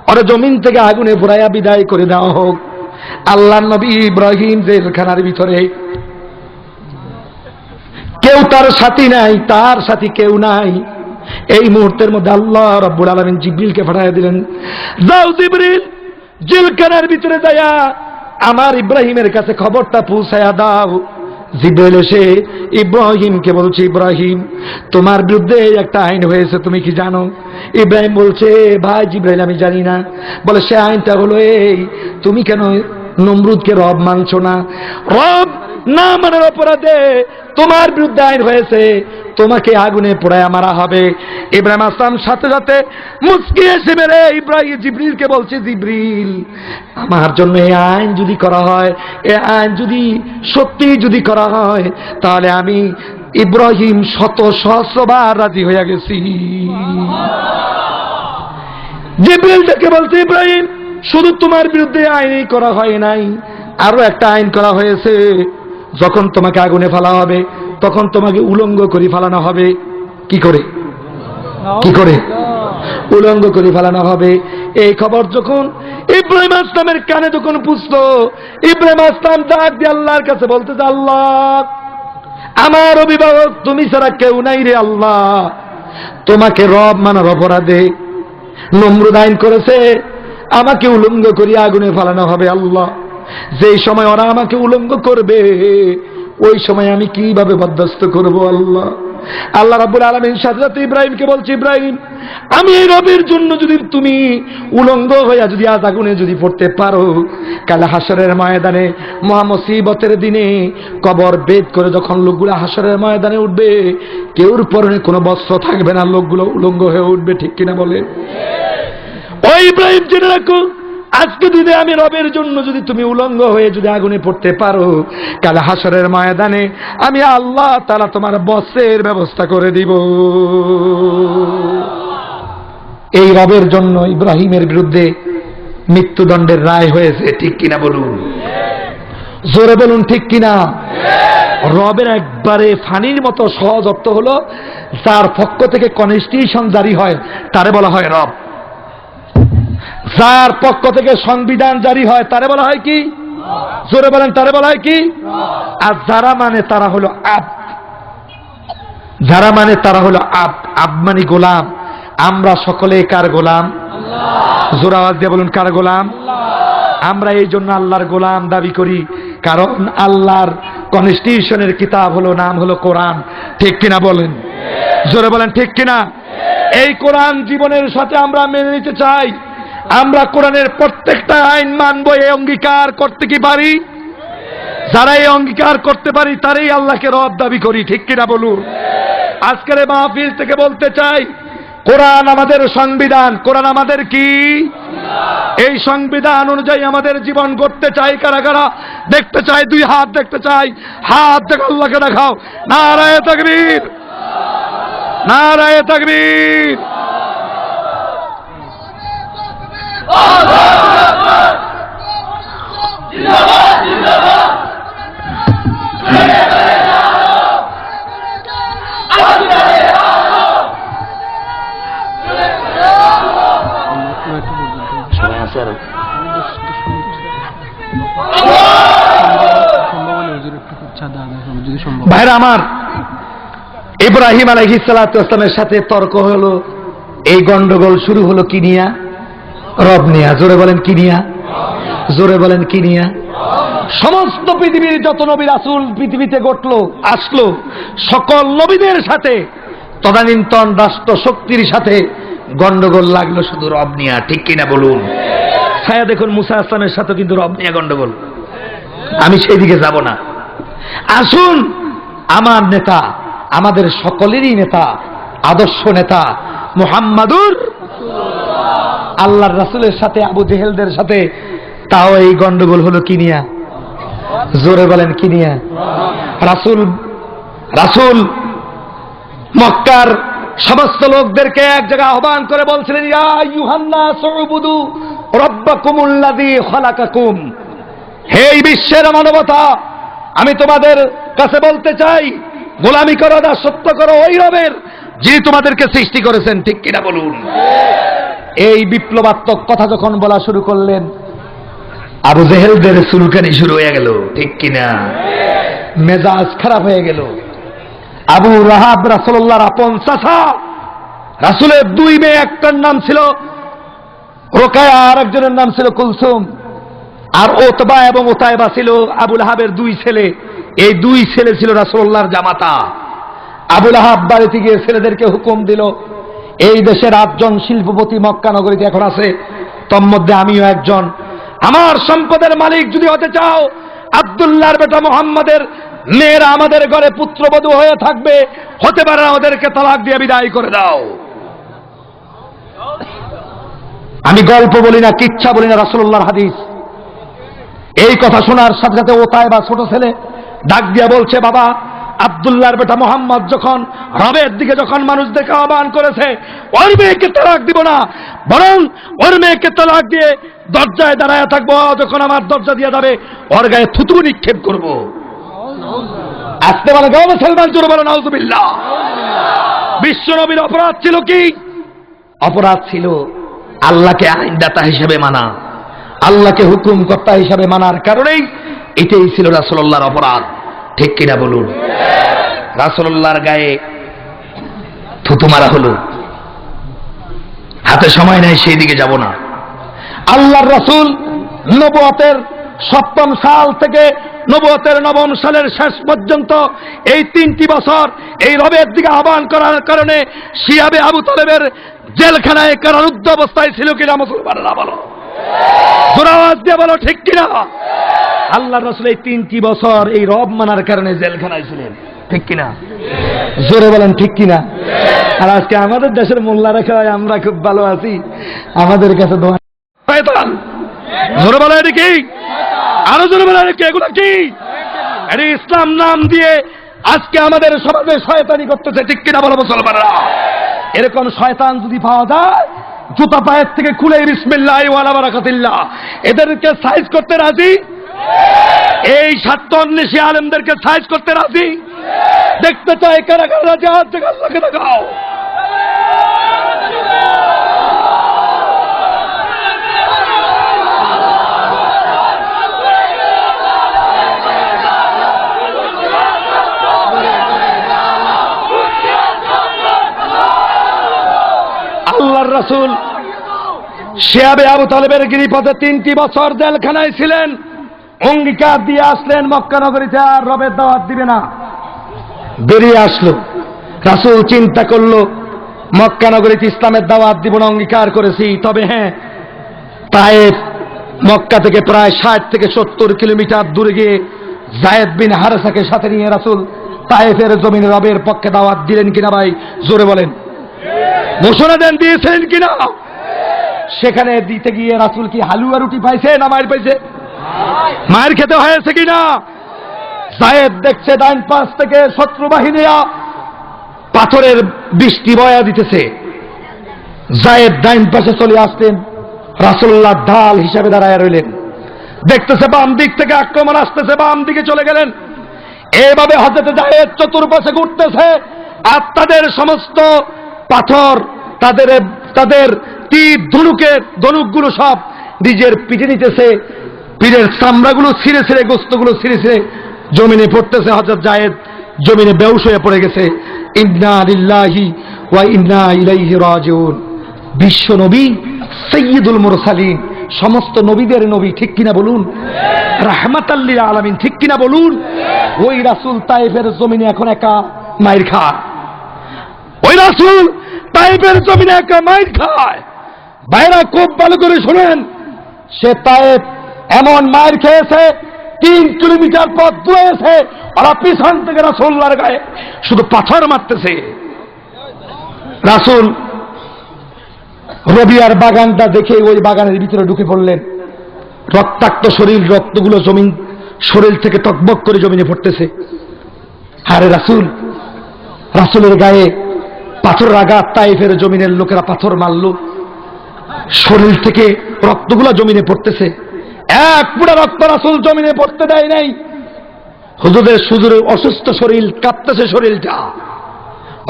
C: আর জমিন থেকে আগুনে পোড়ায়া বিদায় করে দেওয়া হোক। আল্লাহর নবী ইব্রাহিম জেলখানার ভিতরে, কেউ তার সাথী নাই, তার সাথী কেউ নাই। এই মুহূর্তের মধ্যে আল্লাহ রাব্বুল আলামিন জিবরিলকে পাঠিয়ে দিলেন, যাও জিবরিল, জেলখানার ভিতরে যায়া আমার ইব্রাহিমের কাছে খবরটা পৌঁছায়া দাও। জিবরিল এসে ইব্রাহিমকে বলছে, ইব্রাহিম তোমার বিরুদ্ধে একটা আইন হয়েছে, তুমি কি জানো? ইব্রাহিম বলছে, ভাই জিবরিল আমি জানি না। বলে সে আইনটা হলো এই, তুমি কেন নমরুদকে রব মানছো না? রব না মানার অপরাধে তোমার বিরুদ্ধে আইন হয়েছে, তোমাকে আগুনে পোড়ায় মারা হবে। ইব্রাহিম আসলাম সাথে সাথে মুচকি এসে মেরে ইব্রাহিম জিবরিলকে বলছে, জিবরিল আমার জন্য এই আইন যদি করা হয়, এই আইন যদি সত্যি যদি করা হয়, তাহলে আমি ইব্রাহিম শত সহস্রবার রাজি হয়ে গেছি। জিবরিল ডেকে বলছে, ইব্রাহিম শুধু তোমার বিরুদ্ধে আইনই করা হয় নাই, আরো একটা আইন করা হয়েছে। যখন তোমাকে আগুনে ফেলা হবে তখন তোমাকে উলঙ্গ করে ফেলানো হবে। কি করে? কি করে? উলঙ্গ করে ফেলানো হবে। এই খবর যখন ইব্রাহিম আসলামের কানে যখন পুছলো, ইব্রাহিম আসলাম ডাক দিয়ে আল্লাহর কাছে বলতে, আল্লাহ আমার অভিভাবক তুমি ছাড়া কেউ নাই রে আল্লাহ, তোমাকে রব মানার অপরাধে নমরুদ আইন করেছে আমাকে উলঙ্গ করিয়া আগুনে ফেলানো হবে। আল্লাহ যেই সময় ওরা আমাকে উলঙ্গ করবে ওই সময় আমি কিভাবে বরদাস্ত করব? আল্লাহ আল্লাহ রাব্বুল আলামিন সাথে ইব্রাহিমকে বলছে, ইব্রাহিম, আমি এই রবের জন্য যদি তুমি উলঙ্গ হইয়া যদি আজ আগুনে যদি পড়তে পারো, কাল হাসরের ময়দানে মহামুসিবতের দিনে কবর বেদ করে যখন লোকগুলো হাসরের ময়দানে উঠবে, কেউর পরনে কোনো বস্ত্র থাকবে না, লোকগুলো উলঙ্গ হয়ে উঠবে। ঠিক কিনা বলে? ও ইব্রাহিম, জেনে রাখো, আজকে যদি আমি রবের জন্য যদি তুমি উলঙ্গ হয়ে যদি আগুনে পড়তে পারো, কাল হাসরের ময়দানে আমি আল্লাহ তাআলা তোমার বস্ত্রের ব্যবস্থা করে দিব। এই রবের জন্য ইব্রাহিমের বিরুদ্ধে মৃত্যুদণ্ডের রায় হয়েছে। ঠিক কিনা বলুন? জোরে বলুন ঠিক কিনা? রবের একবারে ফানির মতো সহজ অর্থ হলো, যার পক্ষ থেকে কনস্টিটিউশন জারি হয় তারে বলা হয় রব। যার পক্ষ থেকে সংবিধান জারি হয় তারে বলা হয় কি? জোরে বলেন, তারে বলা হয় কি? আর যারা মানে তারা হলো আব। যারা মানে তারা হলো আব। আব মানে গোলাম। আমরা সকলে কার গোলাম? জোরে আওয়াজ দিয়ে বলুন, কার গোলাম? আমরা এই জন্য আল্লাহর গোলাম দাবি করি, কারণ আল্লাহর কনস্টিটিউশনের কিতাব হলো, নাম হলো কোরআন। ঠিক কিনা বলেন? জোরে বলেন ঠিক কিনা? এই কোরআন জীবনের সাথে আমরা মেনে নিতে চাই। আমরা কোরআনের প্রত্যেকটা আইন মানব, এই অঙ্গীকার করতে কি পারি? যারা এই অঙ্গীকার করতে পারি তারাই আল্লাহকে রব দাবি করি। ঠিক কিনা বলুন? আজকের এই মাহফিল থেকে বলতে চাই, কোরআন আমাদের সংবিধান। কোরআন আমাদের কি? এই সংবিধান অনুযায়ী আমাদের জীবন করতে চাই। কারা কারা দেখতে চাই? দুই হাত দেখতে চাই। হাত দেখে আল্লাহকে দেখাও। নারায়ে তাকবীর, নারায়ে তাকবীর। ভাইরা আমার, ইব্রাহিম আলাইহিস সালাতু ওয়াস সালামের সাথে তর্ক হলো। এই গন্ডগোল শুরু হলো কি নিয়া? রব নিয়া। জোরে বলেন কি নিয়া? জোরে বলেন কি নিয়া? সমস্ত পৃথিবীর যত নবী রাসূল পৃথিবীতে আসলো, সকল নবীদের সাথে তদানীন্তন রাষ্ট্র শক্তির সাথে গন্ডগোল লাগলো শুধু রব নিয়া। ঠিক কিনা বলুন? ছায়া দেখুন, মুসা আসলামের সাথে কিন্তু রব নিয়া গন্ডগোল। আমি সেই দিকে যাব না। আসুন, আমার নেতা, আমাদের সকলেরই নেতা, আদর্শ নেতা মুহাম্মাদুর আল্লাহর রাসূলের সাথে আবু জেহেলদের সাথে তাও এই গন্ডগোল হলো কি নিয়া? জোরে বলেন কি নিয়া? রাসূল মক্কার সমস্ত লোকদেরকে এক জায়গায় আহ্বান করে বলছিলেন, ইয়া আইয়ুহান নাস উবুদু রাব্বাকুমুল্লাযী খালাকাকুম। হে বিশ্বের মানবতা, আমি তোমাদের কাছে বলতে চাই, গোলামি করো, দাসত্ব করো ওই রবের যিনি তোমাদেরকে সৃষ্টি করেছেন। ঠিক কিনা বলুন? এই বিপ্লবাত্মক কথা যখন বলা শুরু করলেন, আবু জেহেলদের চুলকানি শুরু হয়ে গেল। ঠিক কিনা? মেজাজ খারাপ হয়ে গেল। আবু লাহাব রাসূলুল্লাহর আপন চাচা। রাসূলের দুই মেয়ে, একটার নাম ছিল রোকায়া, আর একজনের নাম ছিল কুলসুম। আর ওতবা এবং ওতায়বা ছিল আবু লাহাবের দুই ছেলে। এই দুই ছেলে ছিল রাসূলুল্লাহর জামাতা। আবু লাহাব বাড়িতে গিয়ে ছেলেদেরকে হুকুম দিল, এই দেশের 8 জন শিল্পপতি মক্কা নগরীতে এখন আছে, তন্মধ্যে আমিও একজন। আমার সম্পদের মালিক যদি হতে চাও, আব্দুল্লাহর বেটা মুহাম্মাদের মেয়েরা আমাদের ঘরে পুত্রবধূ হয়ে থাকবে, হতে পারে না, ওদেরকে তালাক দিয়ে বিদায় করে দাও। আমি গল্প বলি না, কিচ্ছা বলি না, রাসূলুল্লাহর হাদিস। এই কথা শোনার সাথে সাথে ওতায়বা ছোট ছেলে ডাক দিয়া বলছে, বাবা, আব্দুল্লাহর বেটা মোহাম্মদ যখন রবের দিকে যখন মানুষদেরকে আহ্বান করেছে, ওর মেয়েকে তালাক দিব না, বরং ওর মেয়েকে তালাক দিয়ে দরজায় দাঁড়ায় থাকবো, যখন আমার দরজা দিয়ে যাবে ওর গায়ে থুতু নিক্ষেপ করবো। আসতে বলে গাও মুসলমান, জোরে বলো নাউযুবিল্লাহ। বিশ্ব নবীর অপরাধ ছিল কি? অপরাধ ছিল আল্লাহকে আইনদাতা হিসেবে মানা, আল্লাহকে হুকুমকর্তা হিসেবে মানার কারণেই এটাই ছিল রাসূলুল্লাহর অপরাধ। ঠিক কিনা বলুন? রাসূলুল্লাহর গায়ে থুতু মারা হলো। হাতে সময় নাই, সেই দিকে যাব না। আল্লাহর রাসূল নবুয়তের 7ম সাল থেকে নবুয়তের 9ম সালের শেষ পর্যন্ত এই 3টি বছর এই রবের দিকে আহ্বান করার কারণে শিয়াবে আবু তালেবের জেলখানায় কারারুদ্ধ অবস্থায় ছিল কিনা মুসলমানেরা বলো, জোরে আওয়াজ দিয়ে বলো ঠিক কিনা। আল্লাহ রাসূল এই 3টি বছর এই রব মানার কারণে জেলখানায় ছিলেন, ঠিক কিনা, জোরে বলেন ঠিক কিনা। আর আজকে আমাদের দেশের মোল্লারা কয় আমরা খুব ভালো আছি, আমাদের কাছে দোয়া শয়তান। জোরে বলেন এটা কি, আরো জোরে বলেন এটা কি, এগুলো কি? এটা ইসলাম নাম দিয়ে আজকে আমাদের সমাজে শয়তানি করতেছে, ঠিক কিনা বলো মুসলমানরা। এরকম শয়তান যদি পাওয়া যায় জুতা পায়ের থেকে খুলে বিসমিল্লাহি ওয়ালা বারাকাতিল্লাহ এদেরকে সাইজ করতে রাজি, এই স্বার্থন্বেষী আলেমদেরকে সাইজ করতে রাজি। দেখতে চাই কারা কারা রাজি, হাত থেকে আল্লাহকে দেখাও। আল্লাহর রাসূল শিয়াবে আবু তালেবের গিরিপথে 3টি বছর জেলখানায় ছিলেন, অঙ্গীকার দিয়ে আসলেন মক্কা নগরীতে আর রবের দাওয়াত দিবে না। বেরিয়ে আসলো, রাসূল চিন্তা করলো মক্কা নগরীতে ইসলামের দাওয়াত দিব না, অঙ্গীকার করেছি, তবে হ্যাঁ তায়েফ মক্কা থেকে প্রায় 60 থেকে 70 কিলোমিটার দূরে গিয়ে যায়েদ বিন হারেসাকে সাথে নিয়ে রাসূল তায়েফের জমিনে রবের পক্ষে দাওয়াত দিলেন কিনা ভাই জোরে বলেন, ঘোষণা দেন দিয়েছেন কিনা। সেখানে দিতে গিয়ে রাসূল কি হালুয়া রুটি পাইছে না মায়ের পাইছে, মায়ের খেতে হয়েছে কিনা। যায়েদ দেখছে ডাইন পাশ থেকে শত্রু বাহিনীরা পাথরের বৃষ্টি বয়া দিতেছে, যায়েদ ডাইন পাশে চলে আসলেন, রাসূলুল্লাহ ঢাল হিসাবে দাঁড়ায় রইলেন, দেখতেছে বাম দিক থেকে আক্রমণ আসতেছে, বাম দিকে চলে গেলেন। এইভাবে হযরত যায়েদ চতুর্পাশে ঘুরতেছে আর তাদের সমস্ত পাথর, তাদের তীর ধনুকগুলো সব নিজের পিঠে নিতেছে, পীরের চামড়াগুলো ছিঁড়ে ছিঁড়ে, গোস্তগুলো ছিঁড়ে ছিঁড়ে জমিনে পড়তেছে। হযরত যায়েদ জমিনে বেহুশ হয়ে পড়ে গেছে। ইন্না লিল্লাহি ওয়া ইন্না ইলাইহি রাজিউন। বিশ্ব নবী সাইয়্যিদুল মুরসালিন, সমস্ত নবীদের নবী, ঠিক কিনা বলুন, রাহমাতাল লিল আলামিন, ঠিক কিনা বলুন। ওই রাসূল তায়েফের জমিনে এখন একা মাইর খায়, ওই রাসূল তায়েফের জমিনে একা মাইর খায়। ভাইরা খুব ভালো করে শুনেন, সে তায়েফ এমন মাইর খেয়েছে 3 কিলোমিটার পথ দৌড়েছে, আর পিছন থেকে রাসূলুল্লাহর গায়ে শুধু পাথর মারতেছে। রাসূল রবিয়ার বাগানটা দেখে ওই বাগানের ভিতরে ঢুকে পড়লেন। রক্তাক্ত শরীর, রক্তগুলো জমিন শরীর থেকে টকবক করে জমিনে পড়তেছে। আরে রাসূলের গায়ে পাথরের আঘাত, তায়েফের জমিনের লোকেরা পাথর মারল, শরীর থেকে রক্তগুলো জমিনে পড়তেছে। এক পুরা রক্ত রাসূল জমিনে পড়তে দেয় নাই। হুজুরের অসুস্থ শরীর কাঁপতেছে, শরীরটা।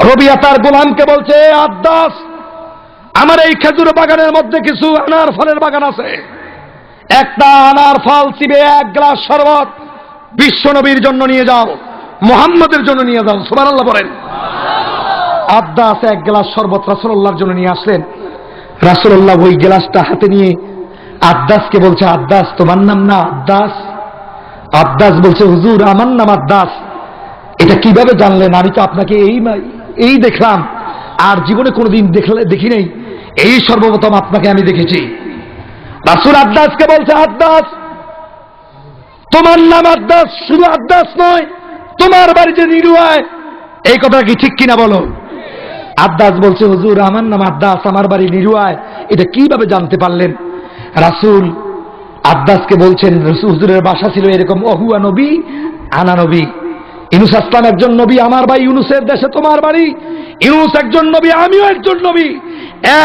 C: রবিয়া তার গোলামকে বলছে, আব্বাস, আমার এই খেজুর বাগানের মধ্যে কিছু আনার ফলের বাগান আছে, একটা আনার ফল চিবে 1 গ্লাস শরবত বিশ্ব নবীর জন্য নিয়ে যাও, মুহাম্মদের জন্য নিয়ে যাও। সুবহানাল্লাহ বলেন। আব্বাস 1 গ্লাস শরবত রাসূলুল্লাহর জন্য নিয়ে আসলেন। রাসূলুল্লাহ ওই গ্লাসটা হাতে নিয়ে আব্বাসকে বলছে, আব্বাস তোমার নাম না আব্বাস? আব্বাস বলছে, হুজুর আমার নাম আব্বাস। এটা কিভাবে জানলেন? আমি তো আপনাকে এই দেখলাম, আর জীবনে কোনোদিন দেখি নাই, এই সর্বপ্রথম আপনাকে আমি দেখেছি। রাসূল আব্বাসকে বলছে, আব্বাস তোমার নাম আব্বাস, শুধু আব্বাস নয়, তোমার বাড়িতে নিরুয়ায়, এই কথা কি ঠিক কিনা বলো? আব্বাস বলছে, হুজুর আমার নাম আব্বাস, আমার বাড়ি নিরুয়ায়, এটা কিভাবে জানতে পারলেন? রাসূল আব্বাসকে বলছেন, হুজুরের বাসা ছিল এরকম, অহুয়া নবী আনা নবী। ইউনূস আসলাম একজন নবী, আমার ভাই ইউনূসের দেশে তোমার বাড়ি। ইউনূস একজন নবী, আমিও একজন নবী।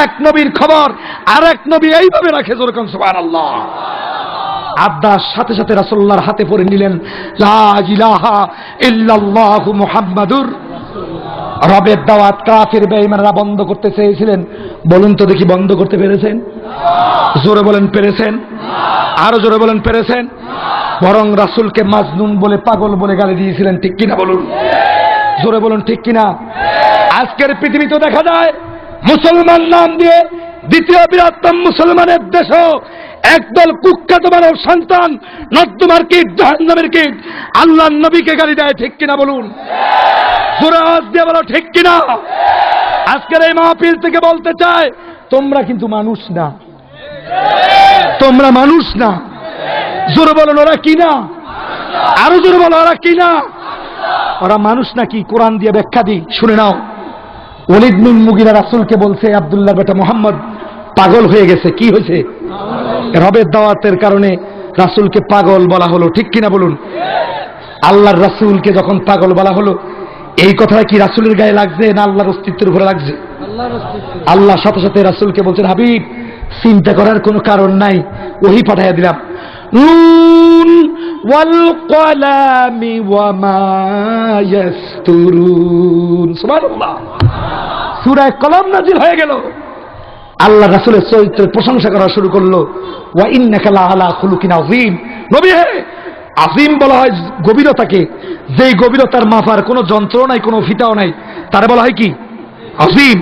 C: এক নবীর খবর আর এক নবী এইভাবে রাখে, যেরকম সুবহানাল্লাহ। আব্বাস সাথে সাথে রাসূলুল্লাহর হাতে পড়ে নিলেন, লা ইলাহা ইল্লাল্লাহু মুহাম্মাদুর। রবের দাওয়াত কাফির বেঈমানরা বন্ধ করতে চেয়েছিলেন, বলুন তো দেখি বন্ধ করতে পেরেছেন? জোরে বলেন পেরেছেন? আরো জোরে বলেন পেরেছেন? বরং রাসূলকে মাজনুন বলে, পাগল বলে গালি দিয়েছিলেন, ঠিক কিনা বলুন? জোরে বলুন ঠিক কিনা? আজকের পৃথিবীতে দেখা যায় মুসলমান নাম দিয়ে দ্বিতীয় বৃহত্তম মুসলমানের দেশও একদল কুখ্যাত মানব সন্তান নর্দমার কীট, জাহান্নামের কীট আল্লাহর নবীকে গালি দেয়, ঠিক কিনা বলুন? জোরে আওয়াজ দিয়ে বলো ঠিক কিনা? আজকের এই মাহফিল থেকে বলতে চাই, তোমরা কিন্তু মানুষ না, তোমরা মানুষ না। জোরে বলুন ওরা কি না? আরো জোরে বলো ওরা কি না? ওরা মানুষ নাকি? কোরআন দিয়ে ব্যাখ্যা দিই, শুনে নাও। ওলীদ বিন মুগীরা রাসূলকে বলছে, আব্দুল্লাহর বেটা মুহাম্মদ পাগল হয়ে গেছে। কি হয়েছে? রবের দাওয়াতের কারণে রাসূলকে পাগল বলা হলো, ঠিক কিনা বলুন? আল্লাহর রাসূলকে যখন পাগল বলা হলো, এই কথাটা কি রাসূলের গায়ে লাগছে না আল্লাহর অস্তিত্বের উপরে লাগছে? আল্লাহ সাথে সাথে রাসূলকে বলছেন, হাবিব চিন্তা করার কোনো কারণ নাই, ওহী পাঠাইয়া দিলাম। নুন ওয়াল কলামি ওয়া মা ইয়াসতুরুন, সুবহানাল্লাহ। সূরা কলম নাজিল হয়ে গেল। আল্লাহ রাসূলের চরিত্রের প্রশংসা করা শুরু করলো। ওয়া ইন্নাকা লাআলা খুলুকিন আযীম। নবী হে, আযীম বলা হয় গভীরতাকে, যেই গভীরতার মাপার কোনো যন্ত্র নাই, কোনো ফিতাও নাই, তারে বলা হয় কি? আযীম।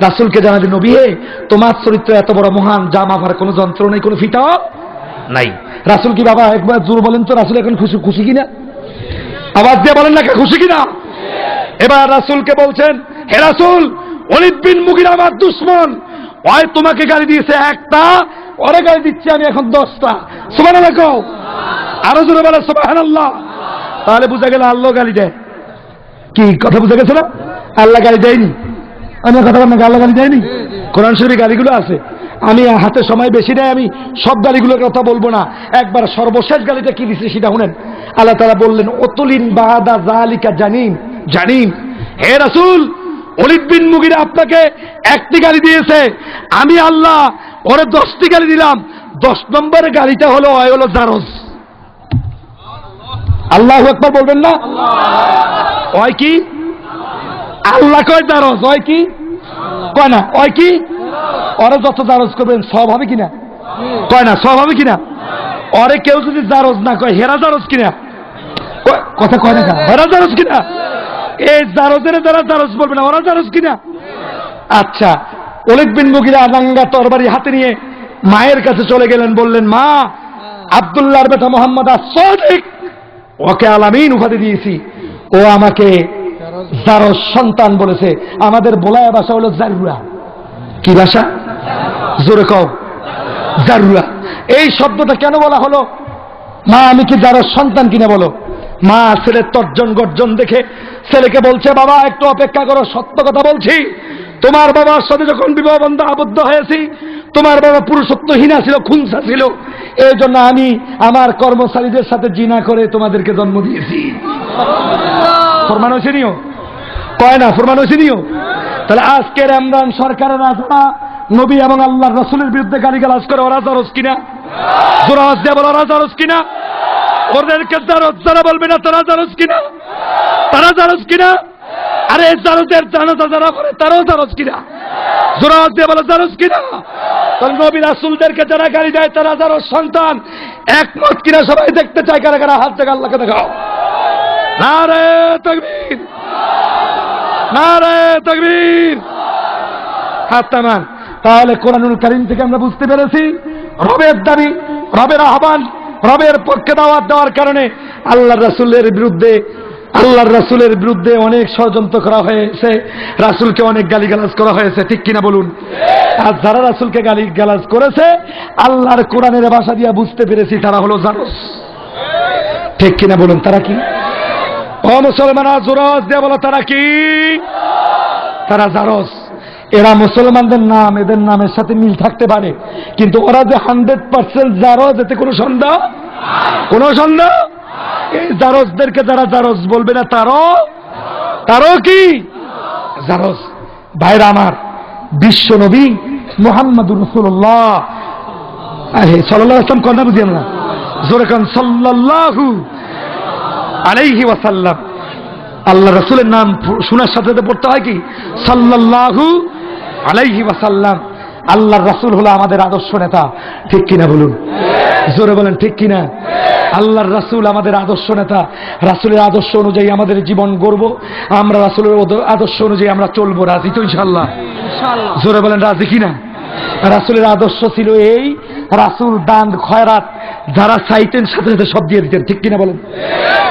C: রাসূলকে জানালেন, নবী হে, তোমার চরিত্র এত বড় মহান, যা মাপার কোনো যন্ত্র নাই, কোনো ফিতাও নাই। রাসূল কি, বাবা একবার জোর বলেন তো, রাসূল এখন খুশি খুশি কিনা? আওয়াজ দিয়ে বলেন না খুশি কিনা? এবার রাসূলকে বলছেন, হে রাসূল, ওলীদ বিন মুগীরা আমার দুশমন, ওই তোমাকে গালি দিয়েছে একটা, ওরে গালি দিচ্ছি আমি এখন 10টা। সুবহানাল্লাহ কও, আরো জোরে বলে সুবহানাল্লাহ। তাহলে বুঝা গেল আল্লাহ গালি দেয়। কি কথা বুঝা গেছে না? আল্লাহ গালি দেয়নি। আমি কথা বললাম না, আল্লাহ গালি দেয়নি। কোরআন শরীফে গালিগুলো আছে। আমি হাতে সময় বেশি নেই, আমি সব গালিগুলোর কথা বলবো না। একবার সর্বশেষ গালিটা কি দিচ্ছে সেটা শুনেন। আল্লাহ তাআলা বললেন, ওতুলিন বাদা যালিকা জানিন, জানিন। হে রাসূল, ওলীদ বিন মুগীরা আপনাকে একটি গালি দিয়েছে, আমি আল্লাহ ওরে 10টি গালি দিলাম। 10 নম্বরের গালিটা হলো জারজ। আল্লাহু আকবার বলবেন না? ওই কি? আল্লাহ কয় জারজ, ওই কি কয় না? ওই কি? ওরে যত জারজ করবেন সব হবে কিনা? কয় না সব হবে কিনা? ওরে কেউ যদি জারজ না কয়, হেরা জারজ কিনা? কথা কয় না, হেরা জারজ কিনা? এই জারজের দ্বারা জারজ বলবে না, ওরা জারজ কিনা? আচ্ছা, ওলীদ বিন মুগীরা আনাঙ্গা তরবারি হাতে নিয়ে মায়ের কাছে চলে গেলেন, বললেন, মা, আব্দুল্লাহর বেটা মুহাম্মদ আস-সাদিক, ওকে আলামিন উপাধি দিয়েছি, ও আমাকে জারজ সন্তান বলেছে। আমাদের বোলায়া ভাষা হলো জারুরা। কি ভাষা? জোরে কও, জারুরা। এই শব্দটা কেন বলা হলো? মা, আমি কি জারজ সন্তান কিনা বলো? মা ছেলের তর্জন গর্জন দেখে ছেলেকে বলছে, বাবা একটু অপেক্ষা করো, সত্য কথা বলছি, তোমার বাবার সাথে যখন বিবাহ বন্ধনে আবদ্ধ হয়েছি, তোমার বাবা পুরুষত্বহীনা ছিল, খুনসা ছিল, এই জন্য আমি আমার কর্মচারীদের সাথে জিনা করে তোমাদেরকে জন্ম দিয়েছি। ফরমান হয়েছে নিও? কয় না ফরমান হয়েছে নিও? তাহলে আজকের ইমরান সরকারের যারা নবী এবং আল্লাহর রাসূলের বিরুদ্ধে গালিগালাজ করে, ওরা জারজ কিনা? জোরে আওয়াজ দিয়ে বলো, ওরা জারজ কিনা? ওদেরকে জারজ যারা বলবে না, তারা জারজ কিনা? তারা জারজ কিনা? আরে জারজের জানাজা যারা করে, তারাও জারজ কিনা? জোরে আওয়াজ দিয়ে বলো, জারজ কিনা? তাহলে নবী রাসূলদেরকে যারা গালি দেয়, তারা জারজ সন্তান। একমত কিনা সবাই দেখতে চায়? কারা কারা হাত থেকে আল্লাহকে দেখাও। নারে তাকবীর, নারে তাকবীর। হাত নামান। তাহলে কোরআনুল কারীম থেকে আমরা বুঝতে পেরেছি, রবের দাবি, রবের আহ্বান, রবের পক্ষে দাওয়াত দেওয়ার কারণে আল্লাহর রাসূলের বিরুদ্ধে অনেক ষড়যন্ত্র করা হয়েছে, রাসূলকে অনেক গালিগালাজ করা হয়েছে, ঠিক কিনা বলুন? আর যারা রাসূলকে গালিগালাজ করেছে, আল্লাহর কোরআনের ভাষা দিয়ে বুঝতে পেরেছি তারা হলো জারজ, ঠিক কিনা বলুন? তারা কি? ও মুসলমানরা, জোরে আওয়াজ দিয়ে বলো, তারা কি? তারা জারজ। এরা মুসলমানদের নাম, এদের নামের সাথে মিল থাকতে পারে, কিন্তু ওরা যে 100% জারজ, এতে কোনো সন্দেহ, কোনো সন্দেহ। এই জারজদেরকে যারা জারজ বলবে না, তারও কি জারজ। ভাইরা আমার, বিশ্ব নবী মুহাম্মদুর রাসূলুল্লাহ সাল্লাল্লাহু আলাইহি ওয়াসাল্লাম, কথা বুঝি আমরা? জোরে কান, সাল্লাল্লাহু আলাইহি ওয়াসাল্লাম। আল্লাহ রাসূলের নাম শোনার সাথে সাথে পড়তে হয় কি? সাল্লাল্লাহু আলাইহি ওয়াসাল্লাম। আল্লাহর রাসূল হলো আমাদের আদর্শ নেতা, ঠিক কিনা বলুন? জোরে বলেন, ঠিক কিনা? আল্লাহর রাসূল আমাদের আদর্শ নেতা। রাসূলের আদর্শ অনুযায়ী আমাদের জীবন গড়ব, আমরা রাসূলের আদর্শ অনুযায়ী আমরা চলবো। রাজি তো ইনশাআল্লাহ? জোরে বলেন, রাজি কিনা? রাসূলের আদর্শ ছিল এই রাসূল দান খয়রাত যারা চাইতেন সাথে সাথে সব দিয়ে দিতেন, ঠিক কিনা বলেন?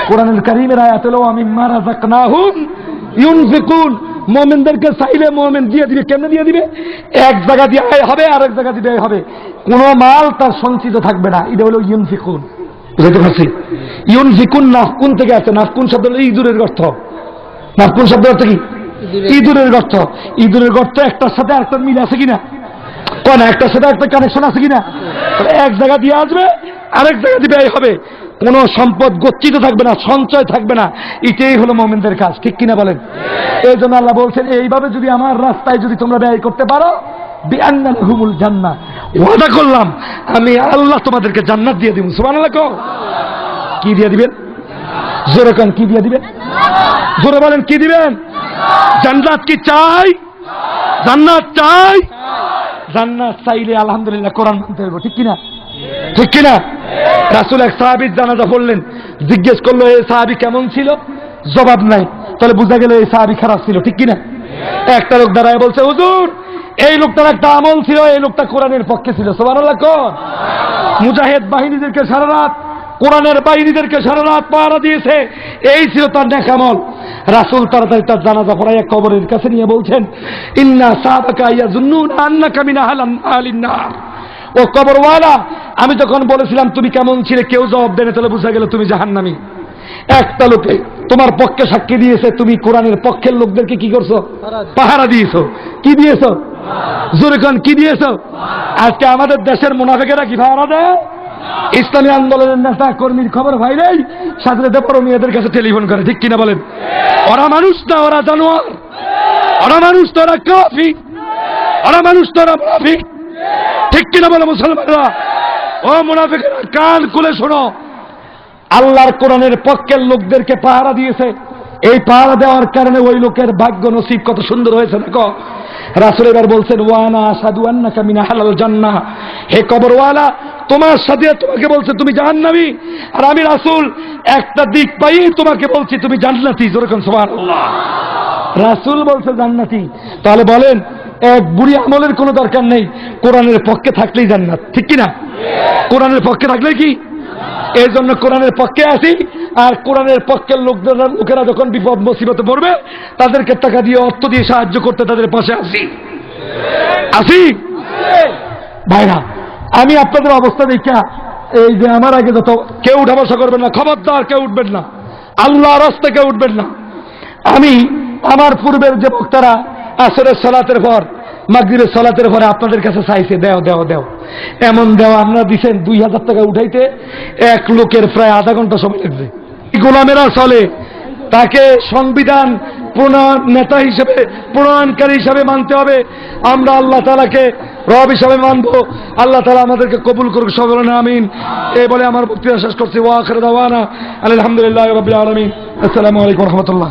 C: কোরআনুল কারীমের আয়াত হলো মিম্মা রাযাকনাহুম ইউনফিকুন, মুমিনদেরকে চাইলে মুমিন দিয়ে দিবে। কেমনে দিয়ে দিবে? এক জায়গা দিয়ে আয় হবে, আরেক জায়গা দিয়ে আয় হবে, কোনো মাল তার সঞ্চিত থাকবে না। এটা হলো ইউনফিকুন। বুঝতে পারছি? ইউনফিকুন নাফকুন থেকে আছে। নাফকুন শব্দ হলো ইঁদুরের গর্ত। নাফকুন শব্দ অর্থ কি? ইঁদুরের গর্ত। ইঁদুরের গর্ত একটার সাথে আরেকটার মিল আছে কিনা? কোন একটার সাথে একটা কানেকশন আছে কিনা? এক জায়গা দিয়ে আসবে, আরেক জায়গা দিয়ে ব্যয় হবে, কোন সম্পদ গচ্ছিত থাকবে না, সঞ্চয় থাকবে না। এটাই হলো মুমিনদের কাজ, ঠিক কিনা বলেন? এই জন্য আল্লাহ বলছেন, এইভাবে যদি আমার রাস্তায় যদি তোমরা ব্যয় করতে পারো, বিআন্না লাহুমুল জান্নাহ, ওয়াদা করলাম আমি আল্লাহ তোমাদেরকে জান্নাত দিয়ে দিব। সুবহানাল্লাহ। কি দিয়ে দিবেন? জোরে কান, কি দিয়ে দিবেন? জোরে বলেন, কি দিবেন? জান্নাত কি চাই? জান্নাত চাই। জান্নাত চাইলে আলহামদুলিল্লাহ কোরআন মানতে হবে, ঠিক কিনা? ঠিক কিনা? রাসূল এক সাহাবীর জানাজা পড়লেন, জিজ্ঞেস করলো এই সাহাবী কেমন ছিল? জবাব নাই। তাহলে বোঝা গেল এই সাহাবী খারাপ ছিল, ঠিক কিনা? একটা লোক দাঁড়ায় বলছে, হুজুর এই লোকটার একটা আমল ছিল, এই লোকটা কোরআনের পক্ষে ছিল। সুবহানাল্লাহ। মুজাহিদ বাহিনীদেরকে সারা রাত, কোরআনের বাহিনীদেরকে সারা রাত পাহারা দিয়েছে, এই ছিল তার নেক আমল। রাসূল তাড়াতাড়ি তার জানাজা পড়াইয়া কবরের কাছে নিয়ে বলছেন, ইন্না সাহাবাকা ইয়াজুন্নুন আন্নাকা মিন আহলিন নার। ও কবরওয়ালা, আমি যখন বলেছিলাম তুমি কেমন ছিলে, কেউ জবাব দেয়নি, তাহলে বোঝা গেল তুমি জাহান্নামী। একটা লোকে তোমার পক্ষে সাক্ষী দিয়েছে, তুমি কোরআনের পক্ষের লোকদেরকে কি করছো? পাহারা দিয়েছো। কি দিয়েছো? জোরে কোন, কি দিয়েছো? আজকে আমাদের দেশের মুনাফিকেরা কি পাহারা দেয়? ইসলামী আন্দোলনের নেতা কর্মীর খবর ভাইলেই সাথে সাথে বড় মেয়েদের কাছে টেলিফোন করে, ঠিক কিনা বলেন? ওরা মানুষ না, ওরা জানোয়ার। ওরা মানুষ তো, ওরা কাফির। ওরা মানুষ তো, ওরা মুনাফিক, ঠিক কিনা বলে মুসলমানরা? ও মুনাফিকরা, কান খুলে শোনো, আল্লাহর কোরআনের পক্ষের লোকদেরকে পাহারা দিয়েছে। এই পাহারা দেওয়ার কারণে ওই লোকের ভাগ্য নসিব কত সুন্দর হয়েছে দেখো। রাসূল এবার বলছেন, ওয়ানা আশহাদু আন্নাকা মিন আহলিল জান্নাহ, হে কবরওয়ালা, তোমার সাথে তোমাকে বলছে তুমি জাহান্নামী, আর আমি রাসূল একটা দিক পাই তোমাকে বলছি তুমি জান্নাতি। জোরে কোন সুবহানাল্লাহ। রাসূল বলছে জান্নাতি, তাহলে বলেন এক বুড়ি আমলের কোনো দরকার নেই, কোরআনের পক্ষে থাকলেই জান্নাত, ঠিক কিনা? কোরআনের পক্ষে থাকলে কি? এই জন্য কোরআনের পক্ষে আসি, আর কোরআনের পক্ষের লোকেরা যখন বিপদ মুসিবতে পড়বে তাদেরকে টাকা দিয়ে, অর্থ দিয়ে সাহায্য করতে তাদের পাশে আসি। ভাইরা, আমি আপনাদের অবস্থা দেখা, এই যে আমার আগে যত কেউ উঠা বসা করবেন না, খবরদার কেউ উঠবেন না, আল্লাহর রাস্তায় কেউ উঠবেন না। আমি আমার পূর্বের যে বক্তারা আসরের সালাতের পর, মাগরিবের সালাতের পরে আপনাদের কাছে চাইছে দেও দেও দেও, এমন দেওয়া আপনারা দিচ্ছেন 2000 টাকা উঠাইতে এক লোকের প্রায় আধা ঘন্টা সময় লাগবে। গোলামেরা চলে, তাকে সংবিধান নেতা হিসেবে, প্রণয়নকারী হিসাবে মানতে হবে। আমরা আল্লাহ তাআলাকে রব হিসাবে মানব। আল্লাহ তাআলা আমাদেরকে কবুল করুক, সবাই বলেন আমিন। এই বলে আমার বক্তব্য শেষ করছি। ওয়া আখিরু দাওয়ানা আলহামদুলিল্লাহি রাব্বিল আলামিন। আসসালামু আলাইকুম ওয়া রাহমাতুল্লাহ।